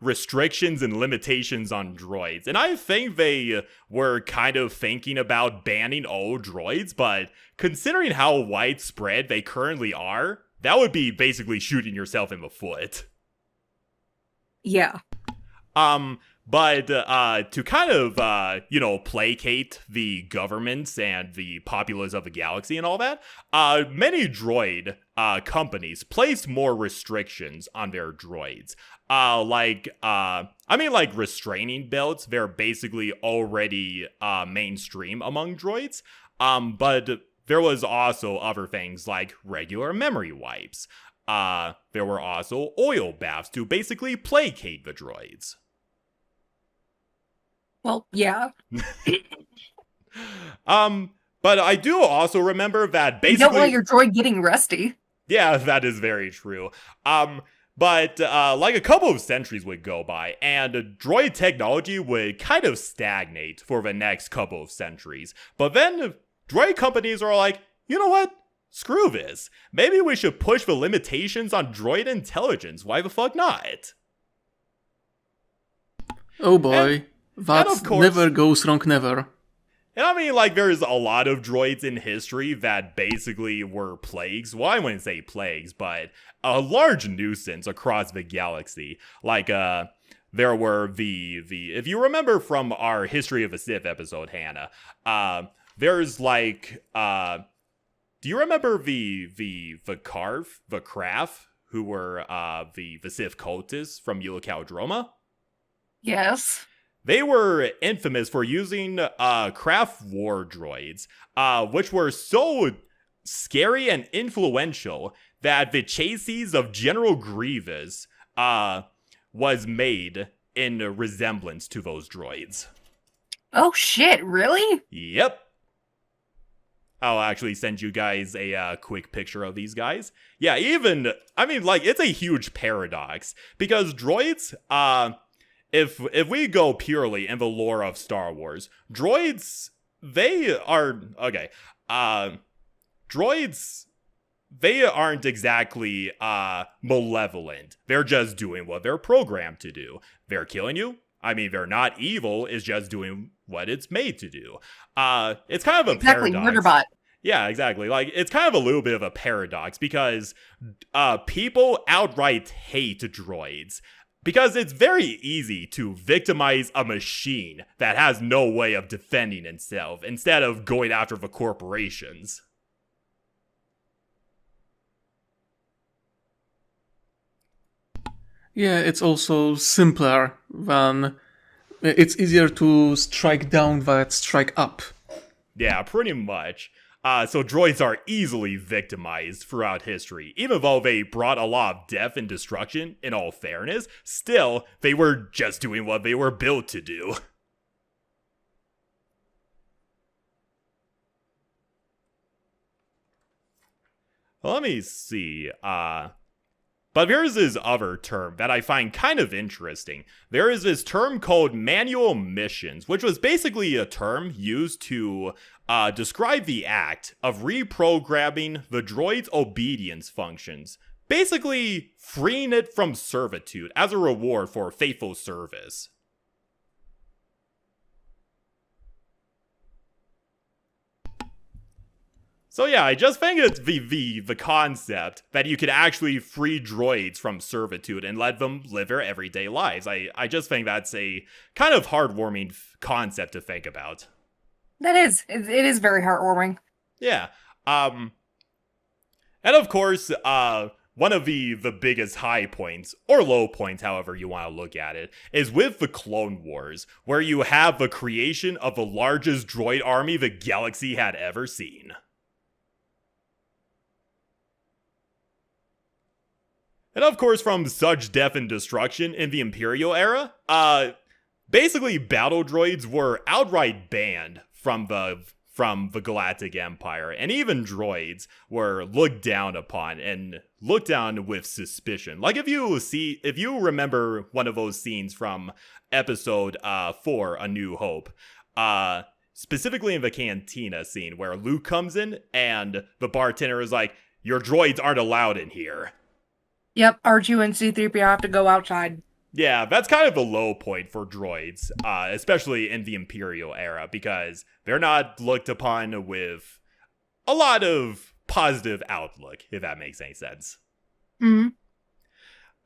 restrictions and limitations on droids. And I think they were kind of thinking about banning all droids, but considering how widespread they currently are, that would be basically shooting yourself in the foot. Yeah. But to kind of, placate the governments and the populace of the galaxy and all that, many droid companies placed more restrictions on their droids. Like restraining belts, they're basically already mainstream among droids. But there was also other things like regular memory wipes. There were also oil baths to basically placate the droids. Well, yeah. But I do also remember that basically... You don't want your droid getting rusty. Yeah, that is very true. But like a couple of centuries would go by, and droid technology would kind of stagnate for the next couple of centuries. But then droid companies are like, you know what? Screw this. Maybe we should push the limitations on droid intelligence. Why the fuck not? Oh boy. That of course, never goes wrong, never. And I mean, like, there's a lot of droids in history that basically were plagues. Well, I wouldn't say plagues, but a large nuisance across the galaxy. Like, there were if you remember from our History of the Sith episode, Hannah, there's like, do you remember the Craft, who were, the Sith cultists from Eulacaldroma? Yes. They were infamous for using craft war droids, which were so scary and influential that the chassis of General Grievous was made in resemblance to those droids. Oh shit, really? Yep. I'll actually send you guys a quick picture of these guys. Yeah, it's a huge paradox, because droids, If we go purely in the lore of Star Wars, droids, they aren't exactly malevolent. They're just doing what they're programmed to do. They're killing you. I mean, they're not evil, it's just doing what it's made to do. It's kind of a Exactly, paradox. Murderbot. Yeah, exactly. Like, it's kind of a little bit of a paradox because people outright hate droids. Because it's very easy to victimize a machine that has no way of defending itself instead of going after the corporations. Yeah, it's also simpler than... It's easier to strike down than strike up. Yeah, pretty much. So droids are easily victimized throughout history. Even though they brought a lot of death and destruction, in all fairness, still, they were just doing what they were built to do. Let me see, but there's this other term that I find kind of interesting. There is this term called manual missions, which was basically a term used to describe the act of reprogramming the droid's obedience functions, basically freeing it from servitude as a reward for faithful service. So yeah, I just think it's the concept that you could actually free droids from servitude and let them live their everyday lives. I just think that's a kind of heartwarming concept to think about. That is. It is very heartwarming. Yeah. And of course, one of the biggest high points, or low points, however you want to look at it, is with the Clone Wars, where you have the creation of the largest droid army the galaxy had ever seen. And of course, from such death and destruction in the Imperial era, basically battle droids were outright banned from the Galactic Empire, and even droids were looked down upon and looked down with suspicion. Like if you remember one of those scenes from episode 4, A New Hope, specifically in the cantina scene where Luke comes in and the bartender is like, "Your droids aren't allowed in here." Yep, R2 and C-3PO have to go outside. Yeah, that's kind of a low point for droids, especially in the Imperial era, because they're not looked upon with a lot of positive outlook, if that makes any sense. Mm-hmm.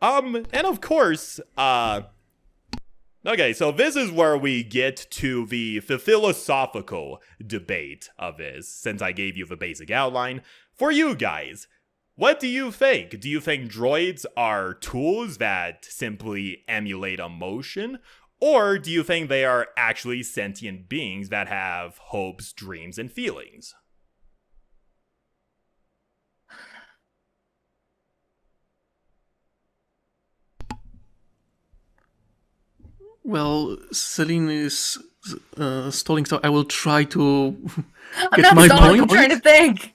And of course, okay, so this is where we get to the philosophical debate of this, since I gave you the basic outline. For you guys, what do you think? Do you think droids are tools that simply emulate emotion? Or do you think they are actually sentient beings that have hopes, dreams, and feelings? Well, Celine is stalling, so I will try to I'm get not my stalling, I'm point. trying to think.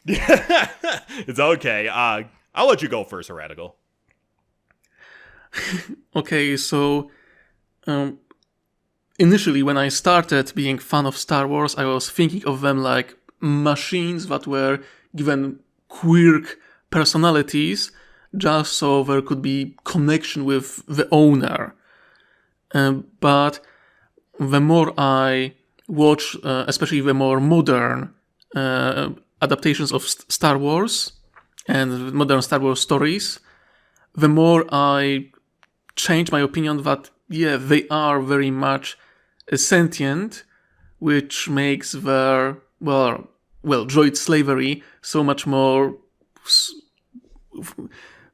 It's okay. I'll let you go first, Heretical. Okay, so initially when I started being fan of Star Wars, I was thinking of them like machines that were given quirk personalities just so there could be connection with the owner. But the more I watch, especially the more modern adaptations of Star Wars and modern Star Wars stories, the more I change my opinion that, yeah, they are very much sentient, which makes their, well, droid slavery so much more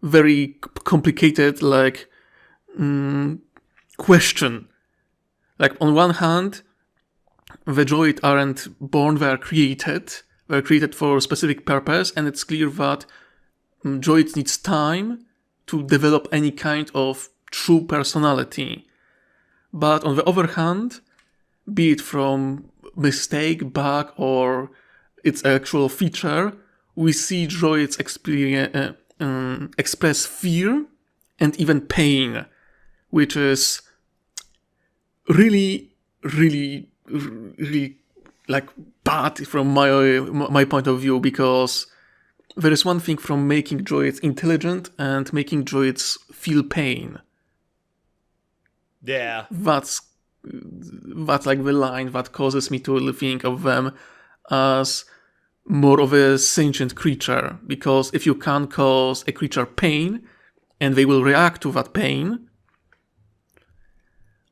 very complicated, like, question. Like, on one hand, the droid aren't born, they're created for a specific purpose, and it's clear that droid needs time to develop any kind of true personality. But on the other hand, be it from mistake, bug, or its actual feature, we see droids express fear and even pain, which is really, really, really like bad from my point of view, because there is one thing from making droids intelligent and making droids feel pain. Yeah. That's that's like the line that causes me to think of them as more of a sentient creature, because if you can cause a creature pain and they will react to that pain,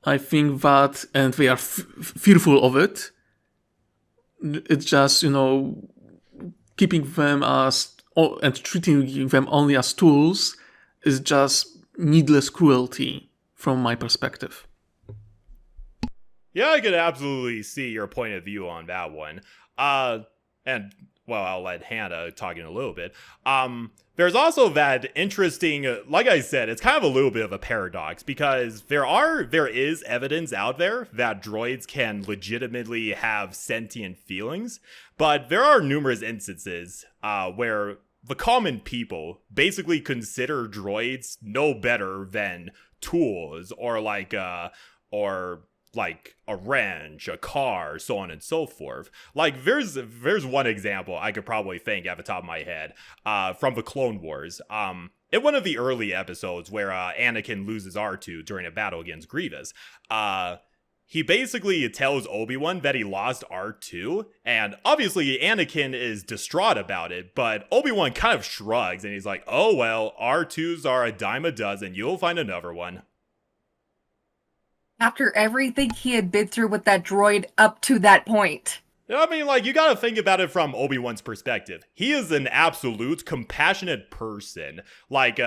I think that, and they are fearful of it, it's just, keeping them as, and treating them only as tools is just needless cruelty from my perspective. Yeah, I could absolutely see your point of view on that one. And, well, I'll let Hannah talk in a little bit. There's also that interesting, like I said, it's kind of a little bit of a paradox, because there is evidence out there that droids can legitimately have sentient feelings, but there are numerous instances where the common people basically consider droids no better than tools, or like a wrench, a car, so on and so forth. Like, there's one example I could probably think at the top of my head from the Clone Wars. In one of the early episodes where Anakin loses R2 during a battle against Grievous, he basically tells Obi-Wan that he lost R2, and obviously Anakin is distraught about it, but Obi-Wan kind of shrugs, and he's like, oh well, R2s are a dime a dozen, you'll find another one. After everything he had been through with that droid up to that point. I mean, like, you gotta think about it from Obi-Wan's perspective. He is an absolute compassionate person. Like,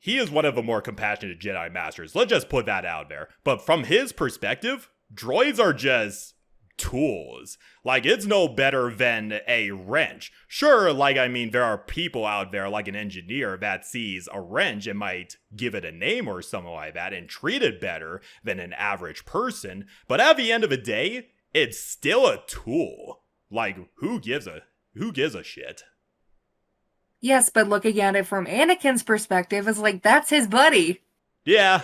he is one of the more compassionate Jedi Masters. Let's just put that out there. But from his perspective, droids are just tools. Like, it's no better than a wrench. Sure, like, I mean, there are people out there, like an engineer, that sees a wrench and might give it a name or something like that and treat it better than an average person. But at the end of the day, it's still a tool. Like, who gives a shit? Yes, but looking at it from Anakin's perspective, is like, that's his buddy. Yeah.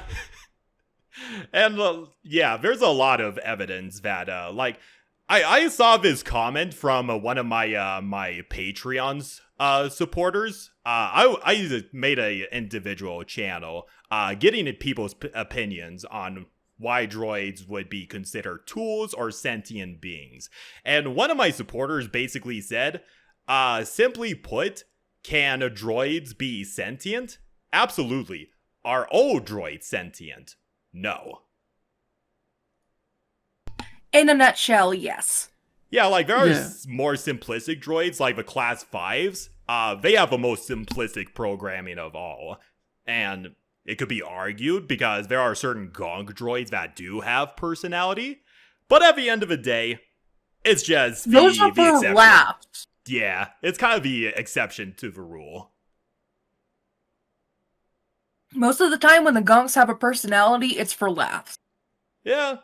And yeah, there's a lot of evidence that like I saw this comment from one of my my Patreon's supporters. I made a individual channel getting at people's opinions on why droids would be considered tools or sentient beings. And one of my supporters basically said, simply put, can droids be sentient? Absolutely. Are all droids sentient? No. In a nutshell, yes. Yeah, like, there are more simplistic droids, like the Class 5s. They have the most simplistic programming of all. And it could be argued, because there are certain gonk droids that do have personality. But at the end of the day, it's just those are for exception. laughs. Yeah, it's kind of the exception to the rule. Most of the time when the gonks have a personality, it's for laughs. Yeah.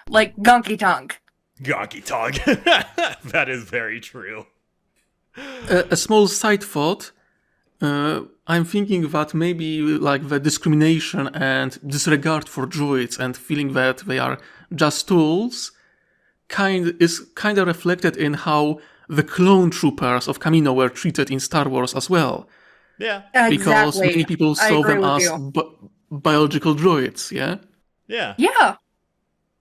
Like Gonky Tonk. Gonky Tonk. That is very true. A small side thought. I'm thinking that maybe like the discrimination and disregard for droids and feeling that they are just tools is kind of reflected in how the clone troopers of Kamino were treated in Star Wars as well. Yeah. Because many people saw them as biological droids, yeah? Yeah. Yeah.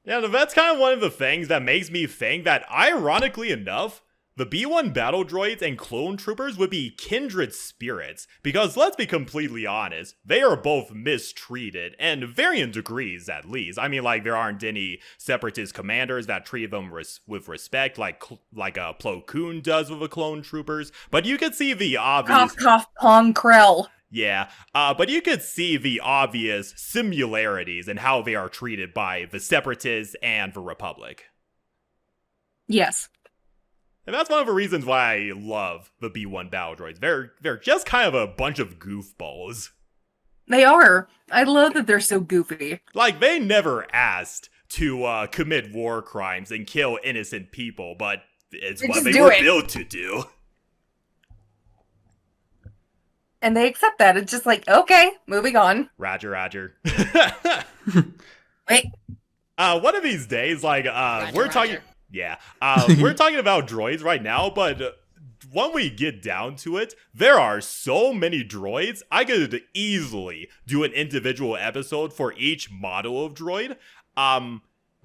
Yeah, that's kind of one of the things that makes me think that, ironically enough, the B-1 battle droids and clone troopers would be kindred spirits, because let's be completely honest, they are both mistreated, and varying degrees at least. I mean, like, there aren't any separatist commanders that treat them with respect, like Plo Koon does with the clone troopers, but you could see the obvious... Cough, Pong, Krell. Yeah, but you could see the obvious similarities in how they are treated by the separatists and the Republic. Yes. And that's one of the reasons why I love the B-1 battle droids. They're just kind of a bunch of goofballs. They are. I love that they're so goofy. Like, they never asked to commit war crimes and kill innocent people, but it's what they were built to do. And they accept that. It's just like, okay, moving on. Roger. Wait. One of these days, like, we're talking... Roger. Yeah, we're talking about droids right now, but when we get down to it, there are so many droids, I could easily do an individual episode for each model of droid.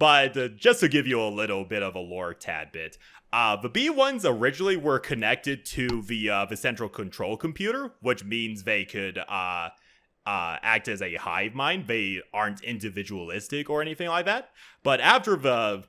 But just to give you a little bit of a lore tad bit, the B1s originally were connected to the central control computer, which means they could act as a hive mind. They aren't individualistic or anything like that. But after the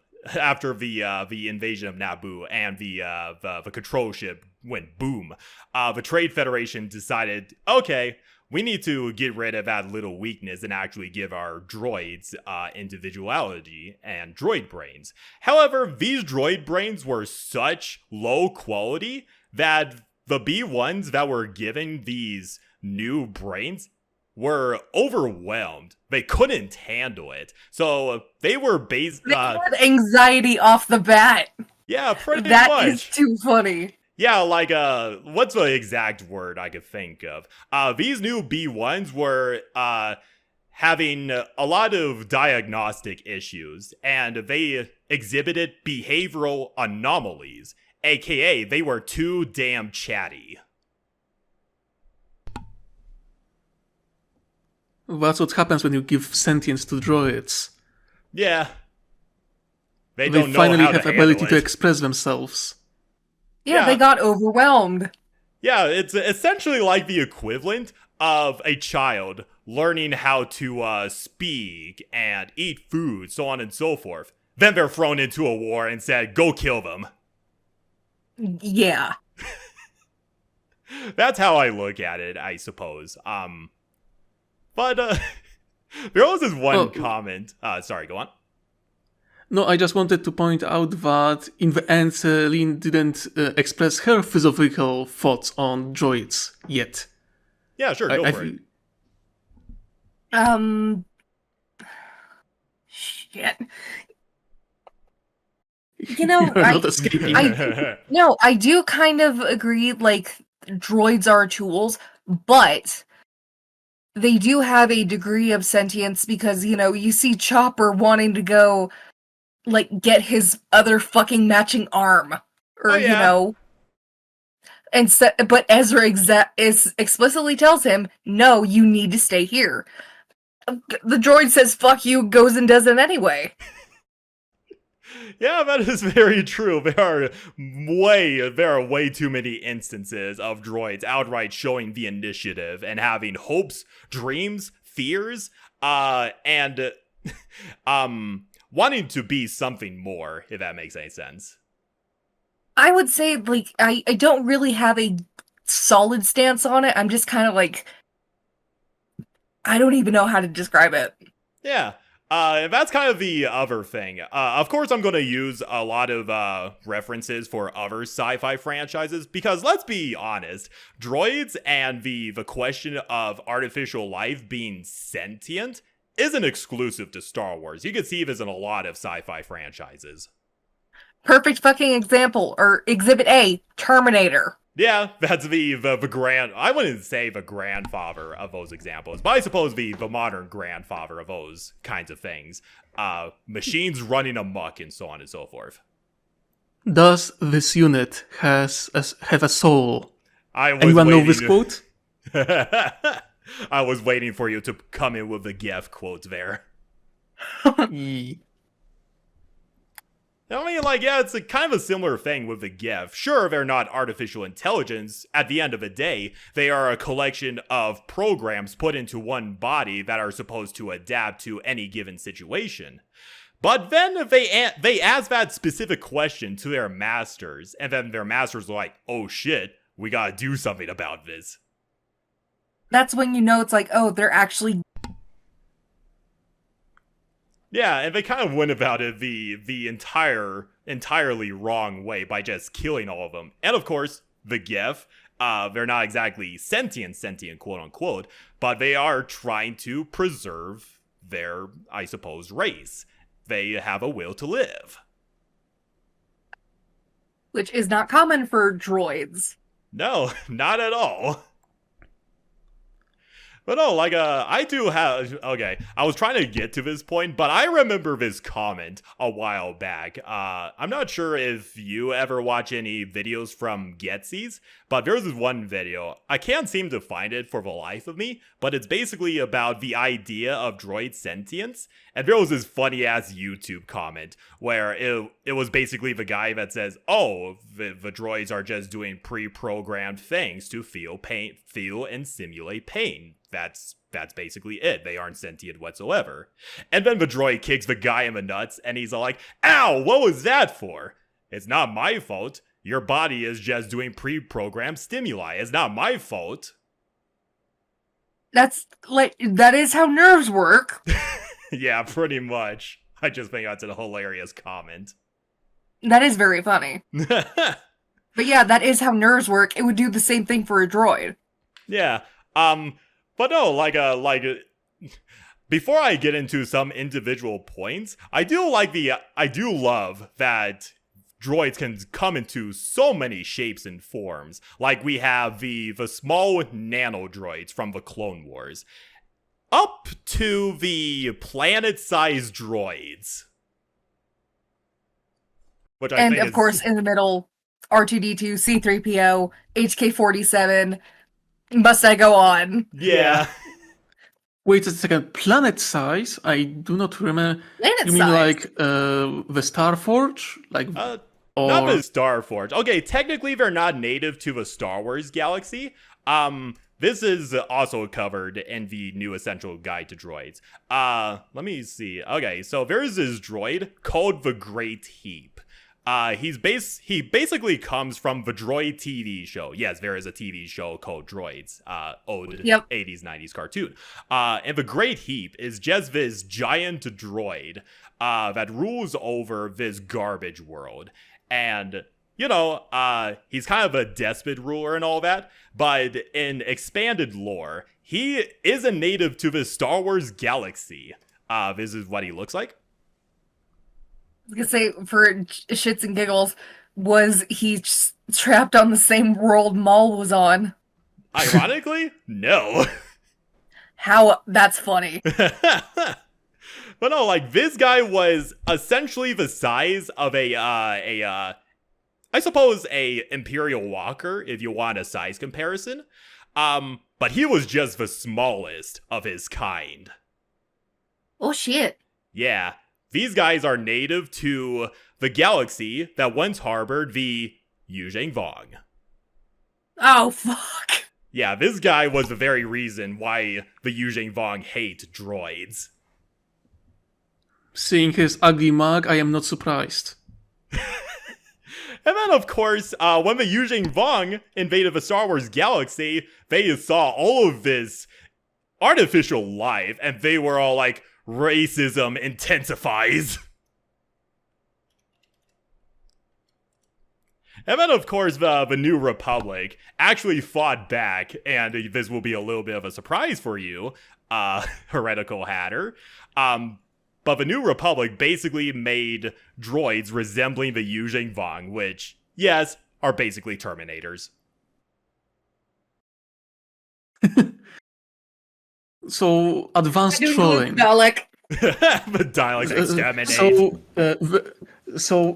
invasion of Naboo and the control ship went boom, the Trade Federation decided, okay, we need to get rid of that little weakness and actually give our droids individuality and droid brains. However, these droid brains were such low quality that the B1s that were given these new brains were overwhelmed. They couldn't handle it. So they were based... They had anxiety off the bat. Yeah, pretty much. That is too funny. Yeah, like, what's the exact word I could think of? These new B1s were, having a lot of diagnostic issues, and they exhibited behavioral anomalies, aka they were too damn chatty. That's what happens when you give sentience to droids. Yeah. They They don't know finally how have to ability handle to it. express themselves. Yeah, they got overwhelmed. Yeah, it's essentially like the equivalent of a child learning how to speak and eat food, so on and so forth. Then they're thrown into a war and said, go kill them. Yeah. That's how I look at it, I suppose. But there was this one comment. Sorry, go on. No, I just wanted to point out that in the end, Celine didn't express her philosophical thoughts on droids yet. Yeah, sure, go for it. Shit. You know, You're not escaping. I do kind of agree, like, droids are tools, but they do have a degree of sentience because, you know, you see Chopper wanting to go, like, get his other fucking matching arm. Or, you know. And so, but Ezra explicitly tells him, no, you need to stay here. The droid says, fuck you, goes and does it anyway. Yeah, that is very true. There are way too many instances of droids outright showing the initiative and having hopes, dreams, fears, and wanting to be something more, if that makes any sense. I would say, like, I don't really have a solid stance on it. I'm just kind of like, I don't even know how to describe it. Yeah. That's kind of the other thing. Of course, I'm going to use a lot of references for other sci-fi franchises because let's be honest, droids and the question of artificial life being sentient isn't exclusive to Star Wars. You can see this in a lot of sci-fi franchises. Perfect fucking example, or Exhibit A, Terminator. Yeah, that's the I wouldn't say the grandfather of those examples, but I suppose the modern grandfather of those kinds of things. Machines running amok and so on and so forth. Does this unit have a soul? Anyone know this quote? I was waiting for you to come in with the GF quote there. I mean, like, yeah, it's a kind of a similar thing with the GIF. Sure, they're not artificial intelligence. At the end of the day, they are a collection of programs put into one body that are supposed to adapt to any given situation. But then they ask that specific question to their masters, and then their masters are like, oh shit, we gotta do something about this. That's when you know it's like, oh, they're actually... Yeah, and they kind of went about it the entirely wrong way by just killing all of them. And of course, the GIF, they're not exactly sentient, quote unquote, but they are trying to preserve their, I suppose, race. They have a will to live. Which is not common for droids. No, not at all. But no, like, I do have, okay, I was trying to get to this point, but I remember this comment a while back. I'm not sure if you ever watch any videos from Getsy's, but there was this one video. I can't seem to find it for the life of me, but it's basically about the idea of droid sentience. And there was this funny ass YouTube comment where it was basically the guy that says, oh, the droids are just doing pre-programmed things to feel and simulate pain. That's basically it. They aren't sentient whatsoever. And then the droid kicks the guy in the nuts, and he's all like, ow, what was that for? It's not my fault. Your body is just doing pre-programmed stimuli. It's not my fault. That is how nerves work. Yeah, pretty much. I just think that's a hilarious comment. That is very funny. But yeah, that is how nerves work. It would do the same thing for a droid. Yeah. But no, before I get into some individual points, I do love that droids can come into so many shapes and forms. Like we have the small nano droids from the Clone Wars, up to the planet-sized droids. Which I think of course, in the middle, R2-D2, C-3PO, HK-47. Must I go on? Yeah. Wait a second, planet size? I do not remember. Planet You mean size? like the Starforge? Like, Not or the Starforge. Okay, technically they're not native to the Star Wars galaxy. This is also covered in the new Essential Guide to Droids. Let me see. Okay, so there's this droid called the Great Heap. He basically comes from the Droid TV show. Yes, there is a TV show called Droids, old 80s, 90s cartoon. And the Great Heap is just this giant droid that rules over this garbage world. And, you know, he's kind of a despot ruler and all that, but in expanded lore, he is a native to the Star Wars galaxy. This is what he looks like. I was gonna say, for shits and giggles, was he trapped on the same world Maul was on? Ironically, no. How? That's funny. But no, like, this guy was essentially the size of I suppose a Imperial Walker, if you want a size comparison. But he was just the smallest of his kind. Oh shit. Yeah. These guys are native to the galaxy that once harbored the Yuzhang Vong. Oh fuck. Yeah, this guy was the very reason why the Yuzhang Vong hate droids. seeing his ugly mug, I am not surprised. And then, of course, when the Yuzhang Vong invaded the Star Wars galaxy, they saw all of this artificial life, and they were all like, racism intensifies. And then, of course, the New Republic actually fought back, and this will be a little bit of a surprise for you, Heretical Hatter. But the New Republic basically made droids resembling the Yuzhang Vong, which, yes, are basically Terminators. So, advanced trolling. Dalek. The dialects exterminate. So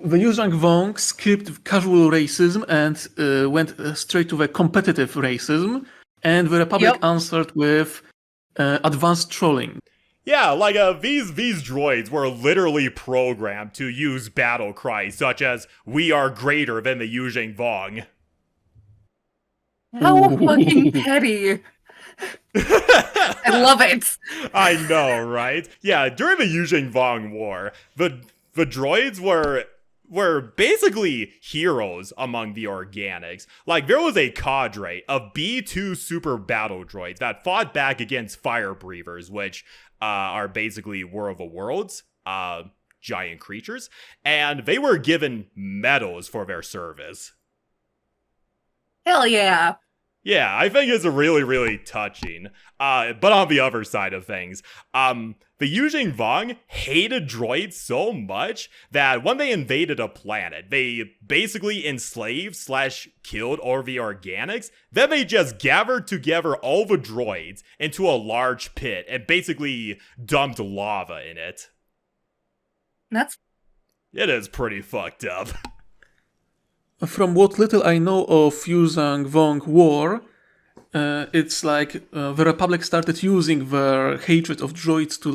the Yuzhang Vong skipped casual racism and went straight to the competitive racism, and the Republic answered with advanced trolling. Yeah, like these droids were literally programmed to use battle cries such as "We are greater than the Yuzhang Vong." How fucking petty. I love it. I know, right? Yeah, during the Yuzhang Vong War, the droids were basically heroes among the organics. Like, there was a cadre of B2 super battle droids that fought back against fire breathers, which are basically War of the Worlds, giant creatures, and they were given medals for their service. Hell yeah. Yeah, I think it's really, really touching. But on the other side of things, the Yujing Vong hated droids so much that when they invaded a planet, they basically enslaved / killed all the organics. Then they just gathered together all the droids into a large pit and basically dumped lava in it. It is pretty fucked up. From what little I know of Yuzhang Vong War, it's like the Republic started using their hatred of droids to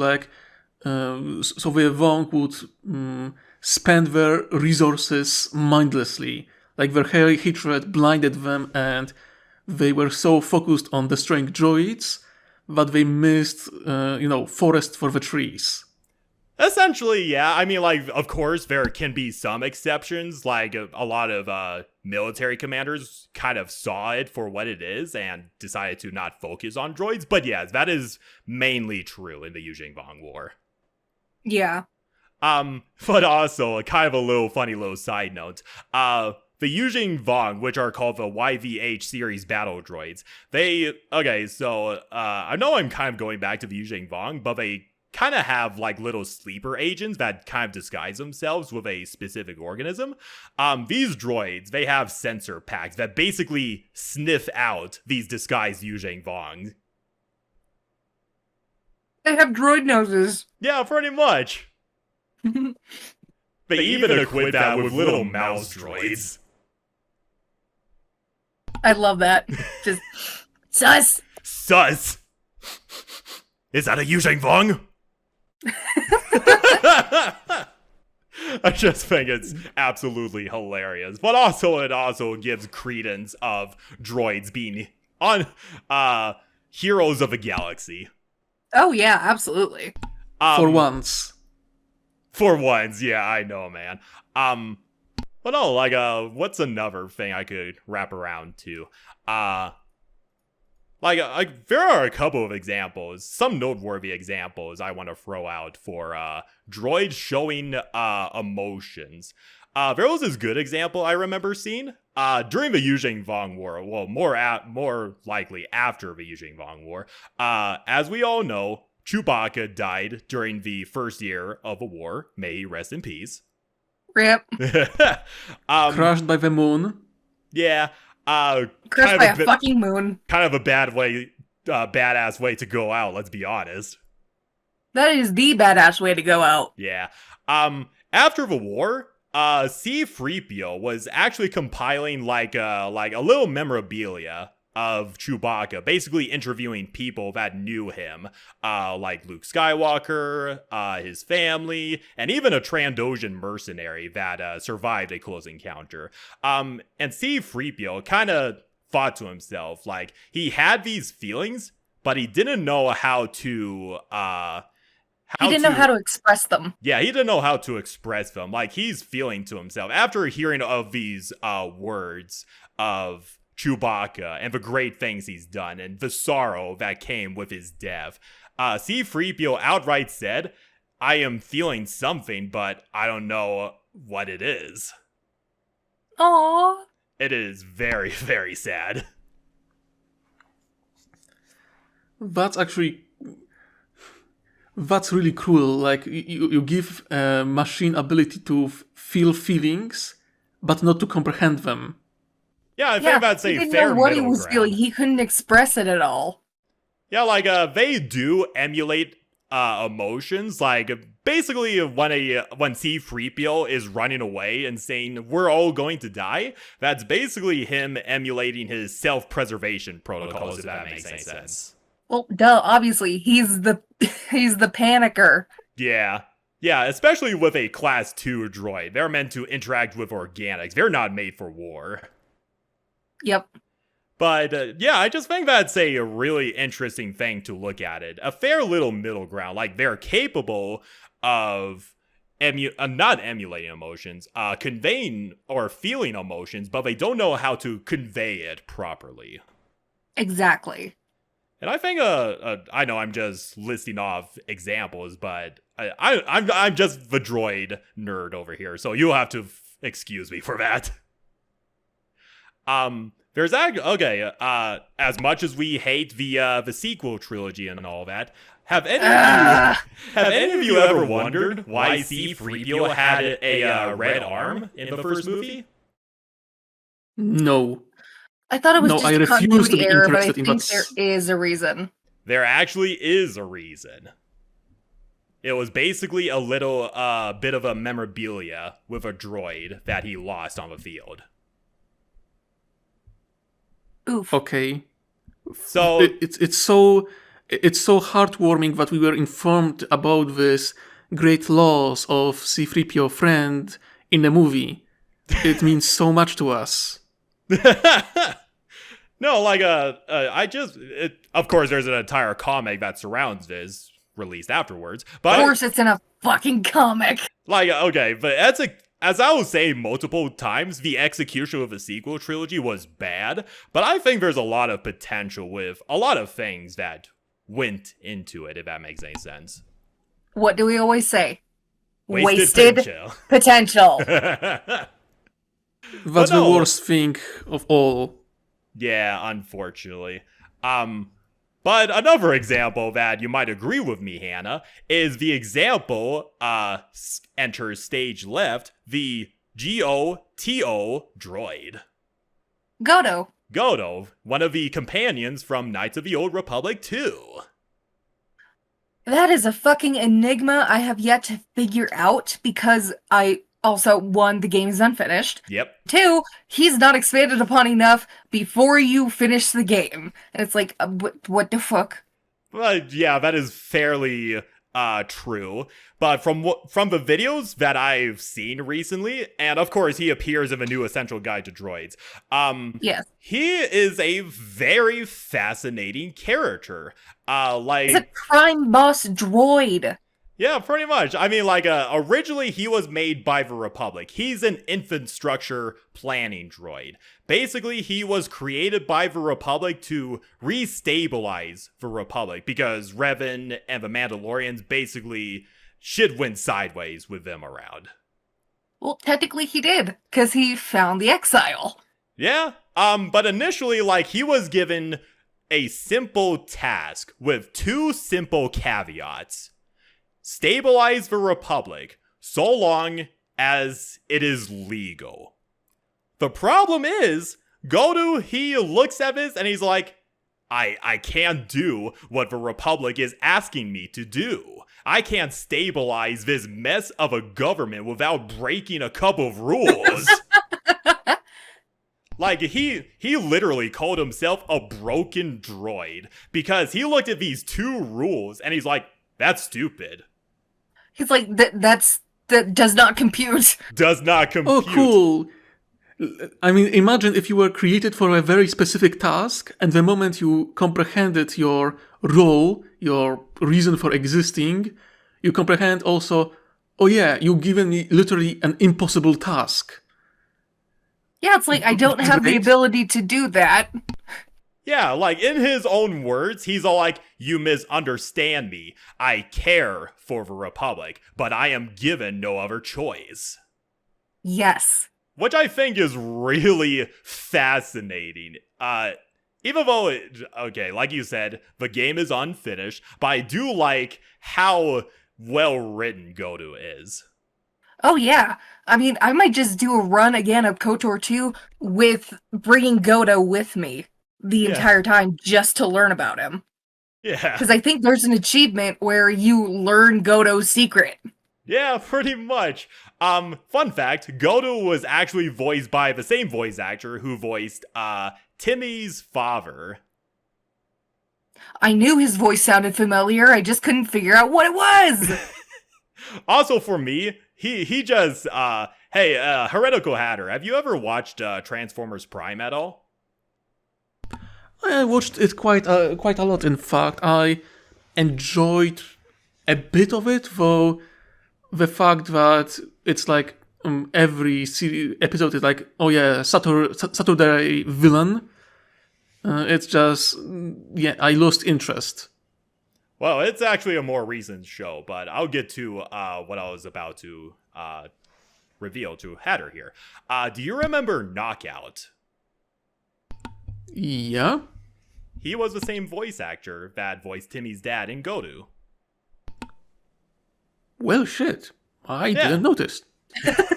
so the Vong would spend their resources mindlessly. Like their hatred blinded them, and they were so focused on destroying droids that they missed, forest for the trees. Essentially, yeah. I mean, like, of course, there can be some exceptions. Like, a lot of military commanders kind of saw it for what it is and decided to not focus on droids. But yes, that is mainly true in the Yujing Vong War. Yeah. But also, a kind of a little funny little side note. The Yujing Vong, which are called the YVH series battle droids, I know I'm kind of going back to the Yujing Vong, but they kind of have like little sleeper agents that kind of disguise themselves with a specific organism. These droids, they have sensor packs that basically sniff out these disguised Yujing Vong. They have droid noses. Yeah, pretty much. They even equip that with little mouse droids. I love that. Just sus. Sus. Is that a Yujing Vong? I just think it's absolutely hilarious, but also it also gives credence of droids being on heroes of the galaxy. Oh yeah, absolutely. For once. For once, yeah, I know, man. But no, like, what's another thing I could wrap around to? Like, there are a couple of examples, some noteworthy examples I want to throw out for droids showing emotions. There was this good example I remember seeing during the Yujing Vong War. Well, more likely after the Yujing Vong War. As we all know, Chewbacca died during the first year of the war. May he rest in peace. Rip. Crushed by the moon. Yeah. Crushed by a fucking moon. Kind of a badass way to go out, let's be honest. That is the badass way to go out. Yeah. After the war, C-3PO was actually compiling like a little memorabilia of Chewbacca, basically interviewing people that knew him, like Luke Skywalker, his family, and even a Trandoshan mercenary that survived a close encounter. And C-3PO kind of thought to himself, like, he had these feelings, but he didn't know how to he didn't know how to express them. Yeah, he didn't know how to express them. Like, he's feeling to himself after hearing of these words of Chewbacca and the great things he's done and the sorrow that came with his death. C-3PO outright said, "I am feeling something, but I don't know what it is." Aww. It is very, very sad. That's really cruel. Like, you give a machine ability to feel feelings, but not to comprehend them. Yeah, I think that's a fair middle ground. He didn't know what he was feeling. He couldn't express it at all. Yeah, like, they do emulate emotions. Like, basically, when C-3PO is running away and saying, "We're all going to die," that's basically him emulating his self-preservation protocols, if that makes any sense. Well, duh, obviously, he's the panicker. Yeah. Yeah, especially with a Class 2 droid. They're meant to interact with organics. They're not made for war. Yep. But, yeah, I just think that's a really interesting thing to look at it. A fair little middle ground. Like, they're capable of not emulating emotions, conveying or feeling emotions, but they don't know how to convey it properly. Exactly. And I think, I know I'm just listing off examples, but I'm just the droid nerd over here, so you'll have to excuse me for that. There's actually okay. As much as we hate the sequel trilogy and all that, have any of you ever wondered why C-3PO had a red arm in the first movie? No. I thought it was No, just I a refuse to continuity be error, but I interested in think what's- there is a reason. There actually is a reason. It was basically a little bit of a memorabilia with a droid that he lost on the field. Oof. Okay. So It's so heartwarming that we were informed about this great loss of C-3PO friend in a movie. It means so much to us. no, like of course there's an entire comic that surrounds this released afterwards. But Of course, it's in a fucking comic. like okay, but as I was saying multiple times, the execution of the sequel trilogy was bad, but I think there's a lot of potential with a lot of things that went into it, if that makes any sense. What do we always say? Potential. Potential. That's no. the worst thing of all. Yeah, unfortunately. But another example that you might agree with me, Hannah, is the example, enters stage left, the GOTO droid. Godo. One of the companions from Knights of the Old Republic 2. That is a fucking enigma I have yet to figure out because I also, one, the game is unfinished. Yep. Two, he's not expanded upon enough before you finish the game. And it's like, what the fuck? But yeah, that is fairly true. But from the videos that I've seen recently, and of course he appears in the new Essential Guide to Droids, Yes. he is a very fascinating character. He's a crime boss droid. Yeah, pretty much. I mean, like, originally he was made by the Republic. He's an infrastructure planning droid. Basically, he was created by the Republic to restabilize the Republic because Revan and the Mandalorians basically shit went sideways with them around. Well, technically he did, because he found the exile. Yeah, but initially, like, he was given a simple task with two simple caveats. Stabilize the Republic so long as it is legal. The problem is, Godu, he looks at this and he's like, I can't do what the Republic is asking me to do. I can't stabilize this mess of a government without breaking a couple of rules. Like, he literally called himself a broken droid because he looked at these two rules and he's like, that's stupid. He's like, that does not compute. Does not compute. Oh, cool. I mean, imagine if you were created for a very specific task, and the moment you comprehended your role, your reason for existing, you comprehend also, oh yeah, you've given me literally an impossible task. Yeah, it's like, I don't have the Right? ability to do that. Yeah, like, in his own words, he's all like, you misunderstand me. I care for the Republic, but I am given no other choice. Yes. Which I think is really fascinating. Even though, okay, like you said, the game is unfinished, but I do like how well written Godu is. Oh, yeah. I mean, I might just do a run again of KOTOR 2 with bringing Godo with me the entire time just to learn about him. Yeah. Because I think there's an achievement where you learn Godo's secret. Yeah, pretty much. Fun fact, Godu was actually voiced by the same voice actor who voiced, Timmy's father. I knew his voice sounded familiar, I just couldn't figure out what it was! Also for me, he just, hey, Heretical Hatter, have you ever watched, Transformers Prime at all? I watched it quite a lot, in fact. I enjoyed a bit of it, though the fact that it's like every episode is like, oh yeah, Saturday villain. It's just, yeah, I lost interest. Well, it's actually a more recent show, but I'll get to what I was about to reveal to Hatter here. Do you remember Knockout? Yeah? He was the same voice actor that voiced Timmy's dad in Godu. Well, shit. I Yeah. didn't notice.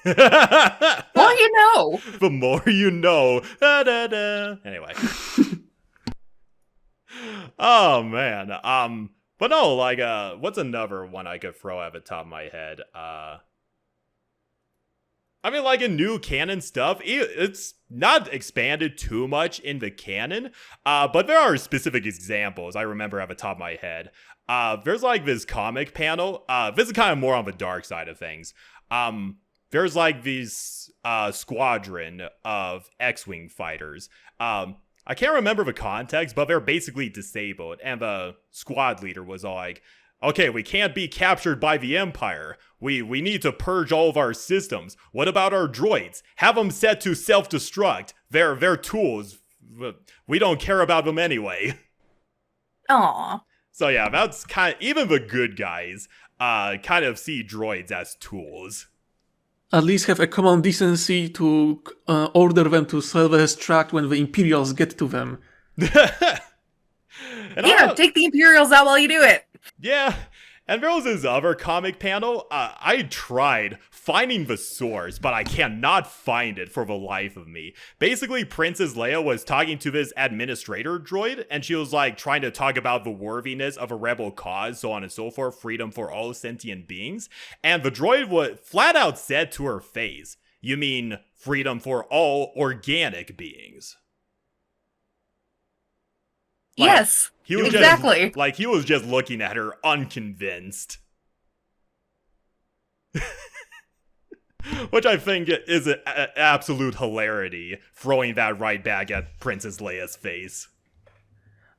Well, you know. The more you know. Da, da, da. Anyway. Oh man. But no, like what's another one I could throw at the top of my head? I mean, like in new canon stuff, it's not expanded too much in the canon, but there are specific examples I remember at the top of my head. There's like this comic panel. This is kind of more on the dark side of things. There's like this squadron of X-Wing fighters. I can't remember the context, but they're basically disabled, and the squad leader was like, okay, we can't be captured by the Empire. We need to purge all of our systems. What about our droids? Have them set to self-destruct. They're tools. We don't care about them anyway. Aw. So yeah, that's kind of, even the good guys kind of see droids as tools. At least have a common decency to order them to self-destruct when the Imperials get to them. And Yeah, take the Imperials out while you do it. Yeah, and there was this other comic panel. I tried finding the source, but I cannot find it for the life of me. Basically, Princess Leia was talking to this administrator droid, and she was like trying to talk about the worthiness of a rebel cause, so on and so forth, freedom for all sentient beings. And the droid was flat out said to her face, "You mean freedom for all organic beings?" Like, Yes, he was exactly. he was just looking at her unconvinced. Which I think is an absolute hilarity, throwing that right back at Princess Leia's face.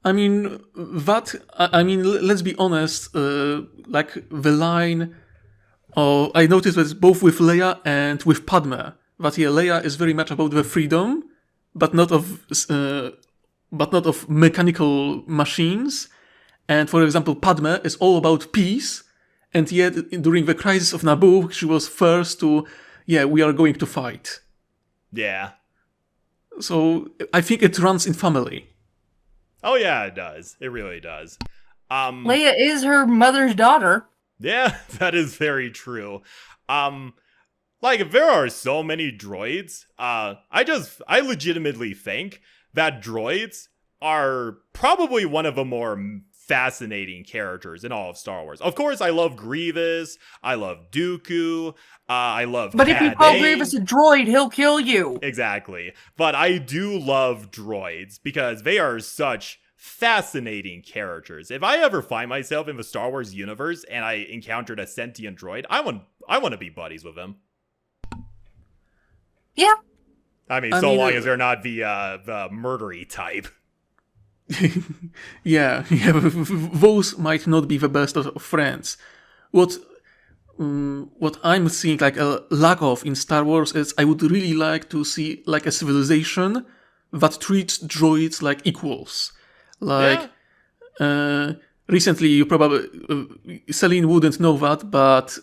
I mean, let's be honest, like the line, I noticed that both with Leia and with Padme, that yeah, Leia is very much about the freedom, but not of mechanical machines. And for example, Padme is all about peace, and yet during the crisis of Naboo, she was first to, we are going to fight. Yeah. So I think it runs in family. Oh yeah, it does. It really does. Leia is her mother's daughter. Yeah, that is very true. Like, there are so many droids. I legitimately think that droids are probably one of the more fascinating characters in all of Star Wars. Of course, I love Grievous. I love Dooku. I love But if you Cad call Bane. Grievous a droid, he'll kill you. Exactly. But I do love droids because they are such fascinating characters. If I ever find myself in the Star Wars universe and I encountered a sentient droid, I want to be buddies with him. Yeah. I mean, long as they're not the murdery type. yeah, those might not be the best of friends. What I'm seeing like a lack of in Star Wars is I would really like to see like a civilization that treats droids like equals. Like, recently you probably, Celine wouldn't know that, but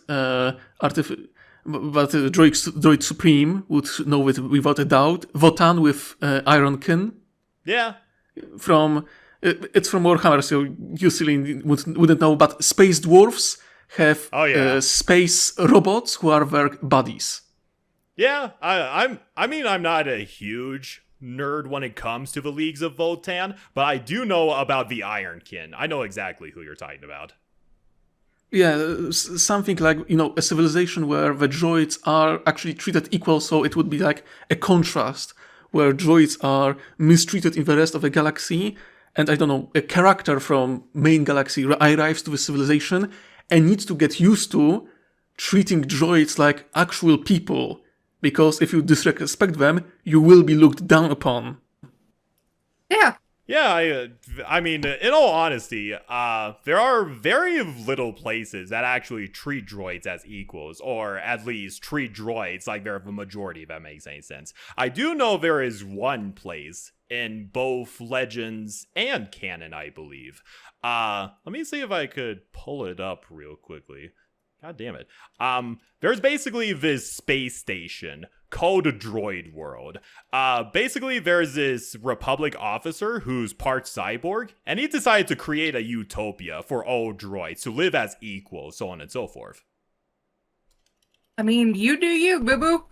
Droid Supreme would know it without a doubt. Votan with Ironkin. Yeah. It's from Warhammer, so you, Celine, wouldn't know, but space dwarfs have space robots who are their buddies. Yeah, I'm not a huge nerd when it comes to the Leagues of Votan, but I do know about the Ironkin. I know exactly who you're talking about. Yeah, something like, a civilization where the droids are actually treated equal, so it would be like a contrast where droids are mistreated in the rest of the galaxy, and I don't know, a character from main galaxy arrives to the civilization and needs to get used to treating droids like actual people, because if you disrespect them, you will be looked down upon. Yeah. Yeah, I mean, in all honesty, there are very little places that actually treat droids as equals, or at least treat droids like they're the majority, if that makes any sense. I do know there is one place in both Legends and canon, I believe. Let me see if I could pull it up real quickly. God damn it. There's basically this space station called Droid World. Basically, there's this Republic officer who's part cyborg, and he decided to create a utopia for all droids to live as equals, so on and so forth. I mean, you do you, boo-boo.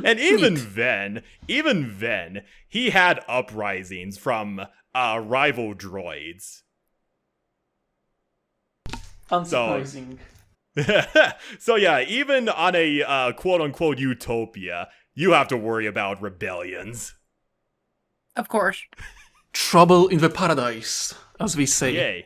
And even then, he had uprisings from rival droids. Unsurprising. So yeah, even on a quote-unquote utopia, you have to worry about rebellions. Of course. Trouble in the paradise, as we say. Yay.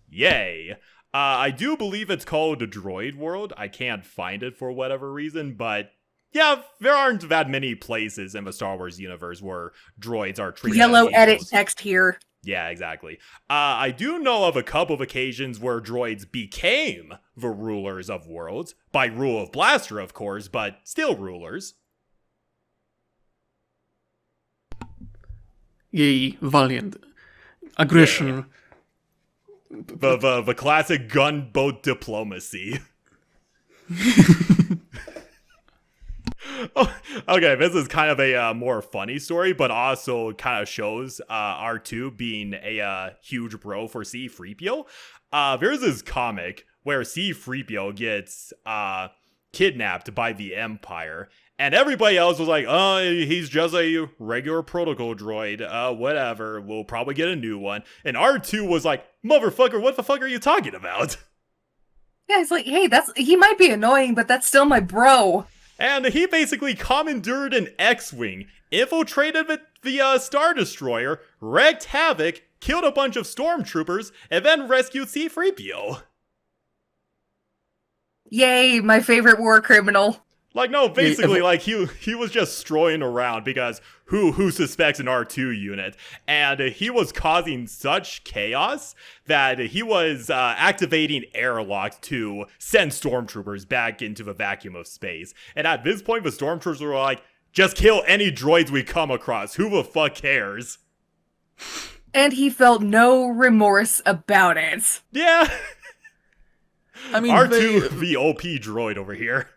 Yay. I do believe it's called Droid World. I can't find it for whatever reason, but yeah, there aren't that many places in the Star Wars universe where droids are treated Yellow as edit equals. text here. Yeah, exactly. I do know of a couple of occasions where droids became the rulers of worlds, by rule of Blaster, of course, but still rulers. Yay, valiant. Aggression. The classic gunboat diplomacy. Oh, okay, this is kind of a more funny story, but also kind of shows R2 being a huge bro for C-3PO. There's this comic where C-3PO gets kidnapped by the Empire, and everybody else was like, oh, he's just a regular protocol droid, whatever, we'll probably get a new one. And R2 was like, motherfucker, what the fuck are you talking about? Yeah, it's like, hey, he might be annoying, but that's still my bro. And he basically commandeered an X-Wing, infiltrated the Star Destroyer, wreaked havoc, killed a bunch of stormtroopers, and then rescued C-3PO. Yay, my favorite war criminal. Like, no, basically, like, he was just strolling around because who suspects an R2 unit? And he was causing such chaos that he was activating airlocks to send stormtroopers back into the vacuum of space. And at this point, the stormtroopers were like, just kill any droids we come across. Who the fuck cares? And he felt no remorse about it. Yeah. I mean, R2, the OP droid over here.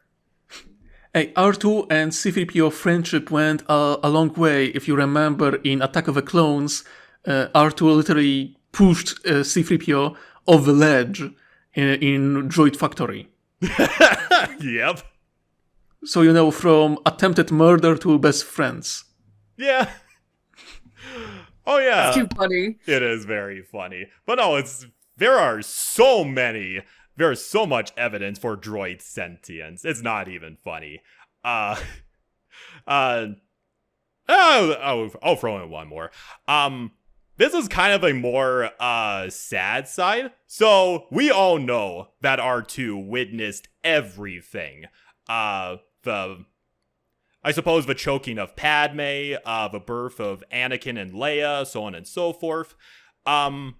Hey, R2 and C-3PO friendship went a long way. If you remember in Attack of the Clones, R2 literally pushed C-3PO off the ledge in Droid Factory. Yep. So, you know, from attempted murder to best friends. Yeah. Oh, yeah. It's too funny. It is very funny. But no, there's so much evidence for droid sentience. It's not even funny. I'll throw in one more. This is kind of a more sad side. So we all know that R2 witnessed everything. I suppose the choking of Padme, the birth of Anakin and Leia, so on and so forth. Luke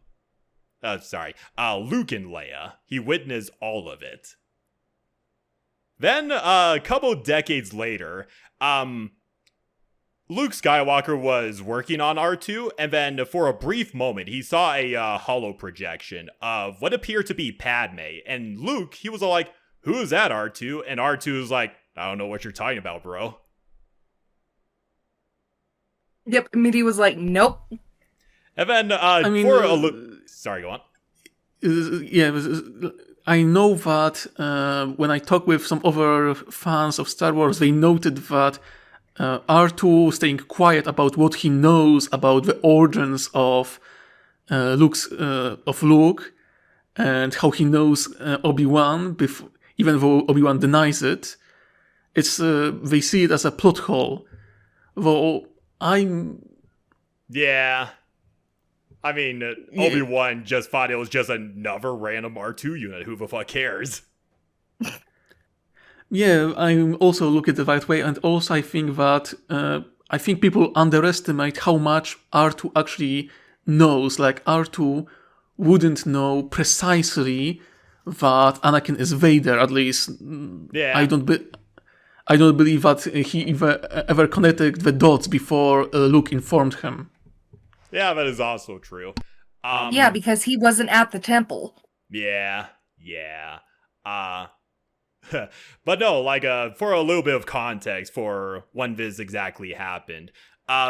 and Leia. He witnessed all of it. Then, a couple decades later, Luke Skywalker was working on R2, and then for a brief moment, he saw a holo projection of what appeared to be Padme. And Luke, he was all like, who is that, R2? And R2 was like, I don't know what you're talking about, bro. Yep, Mitty was like, nope. And then, sorry, go on. I know that when I talk with some other fans of Star Wars, they noted that R2 staying quiet about what he knows about the origins of Luke and how he knows Obi-Wan, even though Obi-Wan denies it. They see it as a plot hole. Though Yeah. I mean, Obi-Wan just thought it was just another random R2 unit. Who the fuck cares? Yeah, I also look at it that way, and also I think that I think people underestimate how much R2 actually knows. Like, R2 wouldn't know precisely that Anakin is Vader. At least, yeah. I don't believe that he ever connected the dots before Luke informed him. Yeah, that is also true. Yeah, because he wasn't at the temple. Yeah. But no, like, for a little bit of context for when this exactly happened.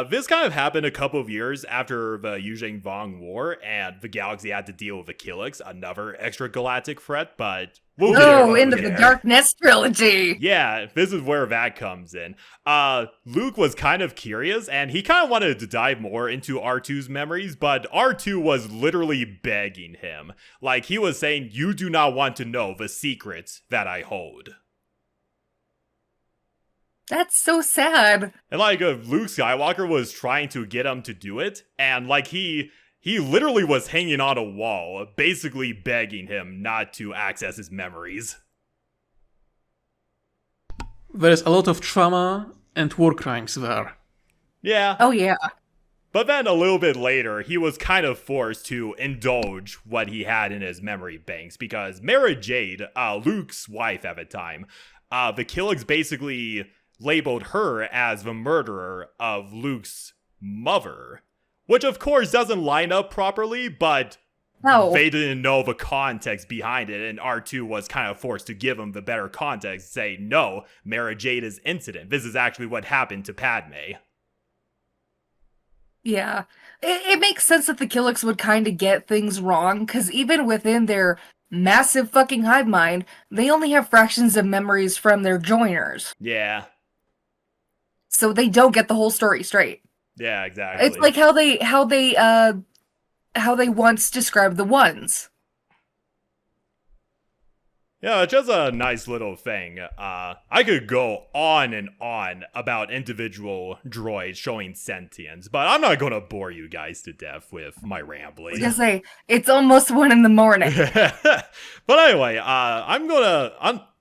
This kind of happened a couple of years after the Yuzheng Vong War, and the galaxy had to deal with Achilles, another extragalactic threat, but we'll get Oh, there. into the Darkness trilogy. Yeah, this is where that comes in. Luke was kind of curious, and he kind of wanted to dive more into R2's memories, but R2 was literally begging him. Like, he was saying, "You do not want to know the secrets that I hold." That's so sad. And like Luke Skywalker was trying to get him to do it, and like he literally was hanging on a wall, basically begging him not to access his memories. There's a lot of trauma and war crimes there. Yeah. Oh, yeah. But then a little bit later, he was kind of forced to indulge what he had in his memory banks because Mara Jade, Luke's wife at the time, the Killigs basically labeled her as the murderer of Luke's mother, which of course doesn't line up properly, but No. they didn't know the context behind it, and R2 was kind of forced to give him the better context, say, no, Mara Jade is innocent. This is actually what happened to Padme. Yeah. It makes sense that the Killiks would kind of get things wrong, because even within their massive fucking hive mind, they only have fractions of memories from their joiners. Yeah. So they don't get the whole story straight. Yeah, exactly. It's like how they once described the ones. Yeah, it's just a nice little thing. I could go on and on about individual droids showing sentience, but I'm not gonna bore you guys to death with my I was rambling. gonna say, it's almost 1 in the morning. But anyway,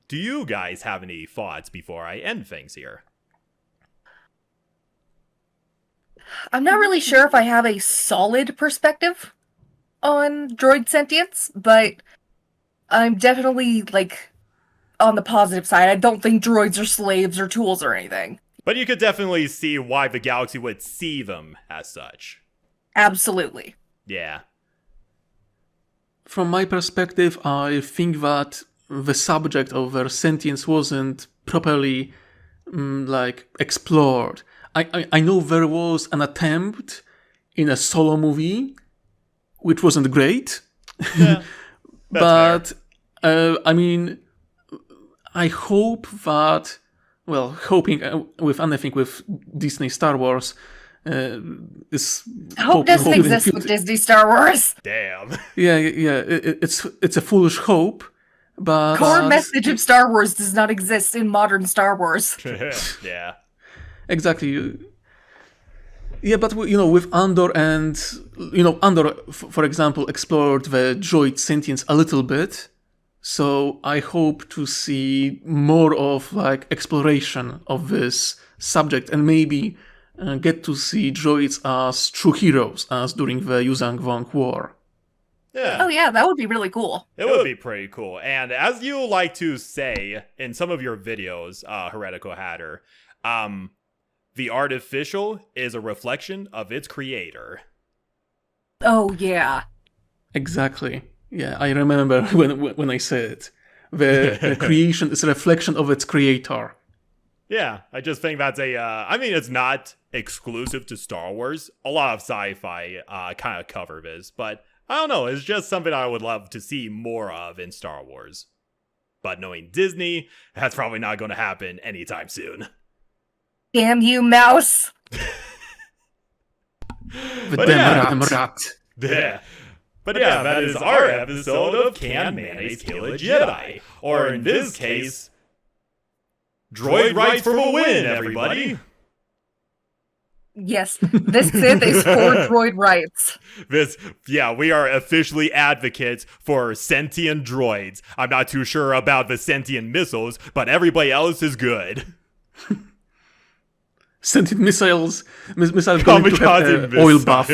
do you guys have any thoughts before I end things here? I'm not really sure if I have a solid perspective on droid sentience, but I'm definitely, like, on the positive side. I don't think droids are slaves or tools or anything. But you could definitely see why the galaxy would see them as such. Absolutely. Yeah. From my perspective, I think that the subject of their sentience wasn't properly explored. I know there was an attempt in a solo movie, which wasn't great. Yeah. But I mean, I hope that, well, hoping with anything with Disney Star Wars is Hope doesn't exist with Disney Star Wars. Damn. Yeah. It's a foolish hope, but Core message of Star Wars does not exist in modern Star Wars. Yeah. Exactly. Yeah, but with Andor and Andor, for example, explored the droid sentience a little bit. So I hope to see more of exploration of this subject and maybe get to see droids as true heroes, as during the Yuzhang Vong War. Yeah. Oh yeah, that would be really cool. It would be pretty cool. And as you like to say in some of your videos, Heretical Hatter, the artificial is a reflection of its creator. Oh yeah. Exactly. Yeah, I remember when I said it. The creation is a reflection of its creator. Yeah, I just think that's it's not exclusive to Star Wars. A lot of sci-fi kind of cover this, but I don't know, it's just something I would love to see more of in Star Wars. But knowing Disney, that's probably not going to happen anytime soon. Damn you, mouse. The damn rat. Yeah. But yeah, that is our episode of Can Mayonnaise Kill a Jedi? Or in this case, Droid rights for the win, everybody! Yes, this Sith is for droid rights. We are officially advocates for sentient droids. I'm not too sure about the sentient missiles, but everybody else is good. Sentient missiles going to have oil buff.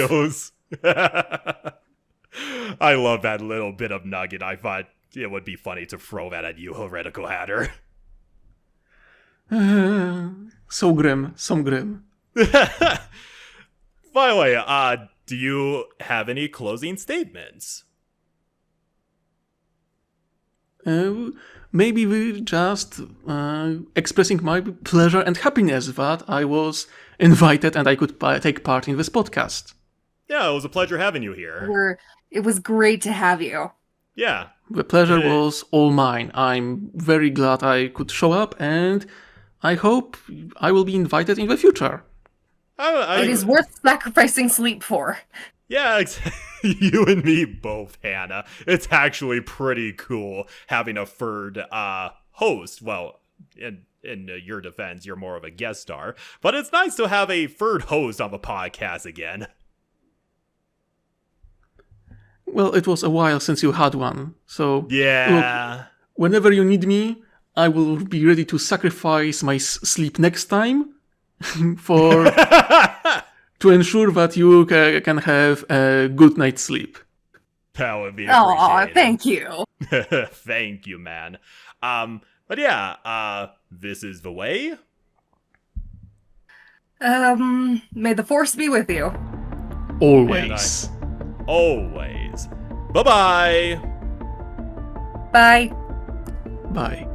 I love that little bit of nugget. I thought it would be funny to throw that at you, Heretical Hatter. So grim. By the way, do you have any closing statements? maybe we're just expressing my pleasure and happiness that I was invited and I could take part in this podcast. Yeah, it was a pleasure having you here. It was great to have you. Yeah. The pleasure was all mine. I'm very glad I could show up, and I hope I will be invited in the future. It is worth sacrificing sleep for. Yeah, you and me both, Hannah. It's actually pretty cool having a third host. Well, in your defense, you're more of a guest star, but it's nice to have a third host on the podcast again. Well, it was a while since you had one, so yeah. Look, whenever you need me, I will be ready to sacrifice my sleep next time for to ensure that you can have a good night's sleep. That would be Oh, appreciated. thank you. Thank you, man. But yeah, this is the way. May the force be with you. Always. Always. Bye-bye. Bye. Bye.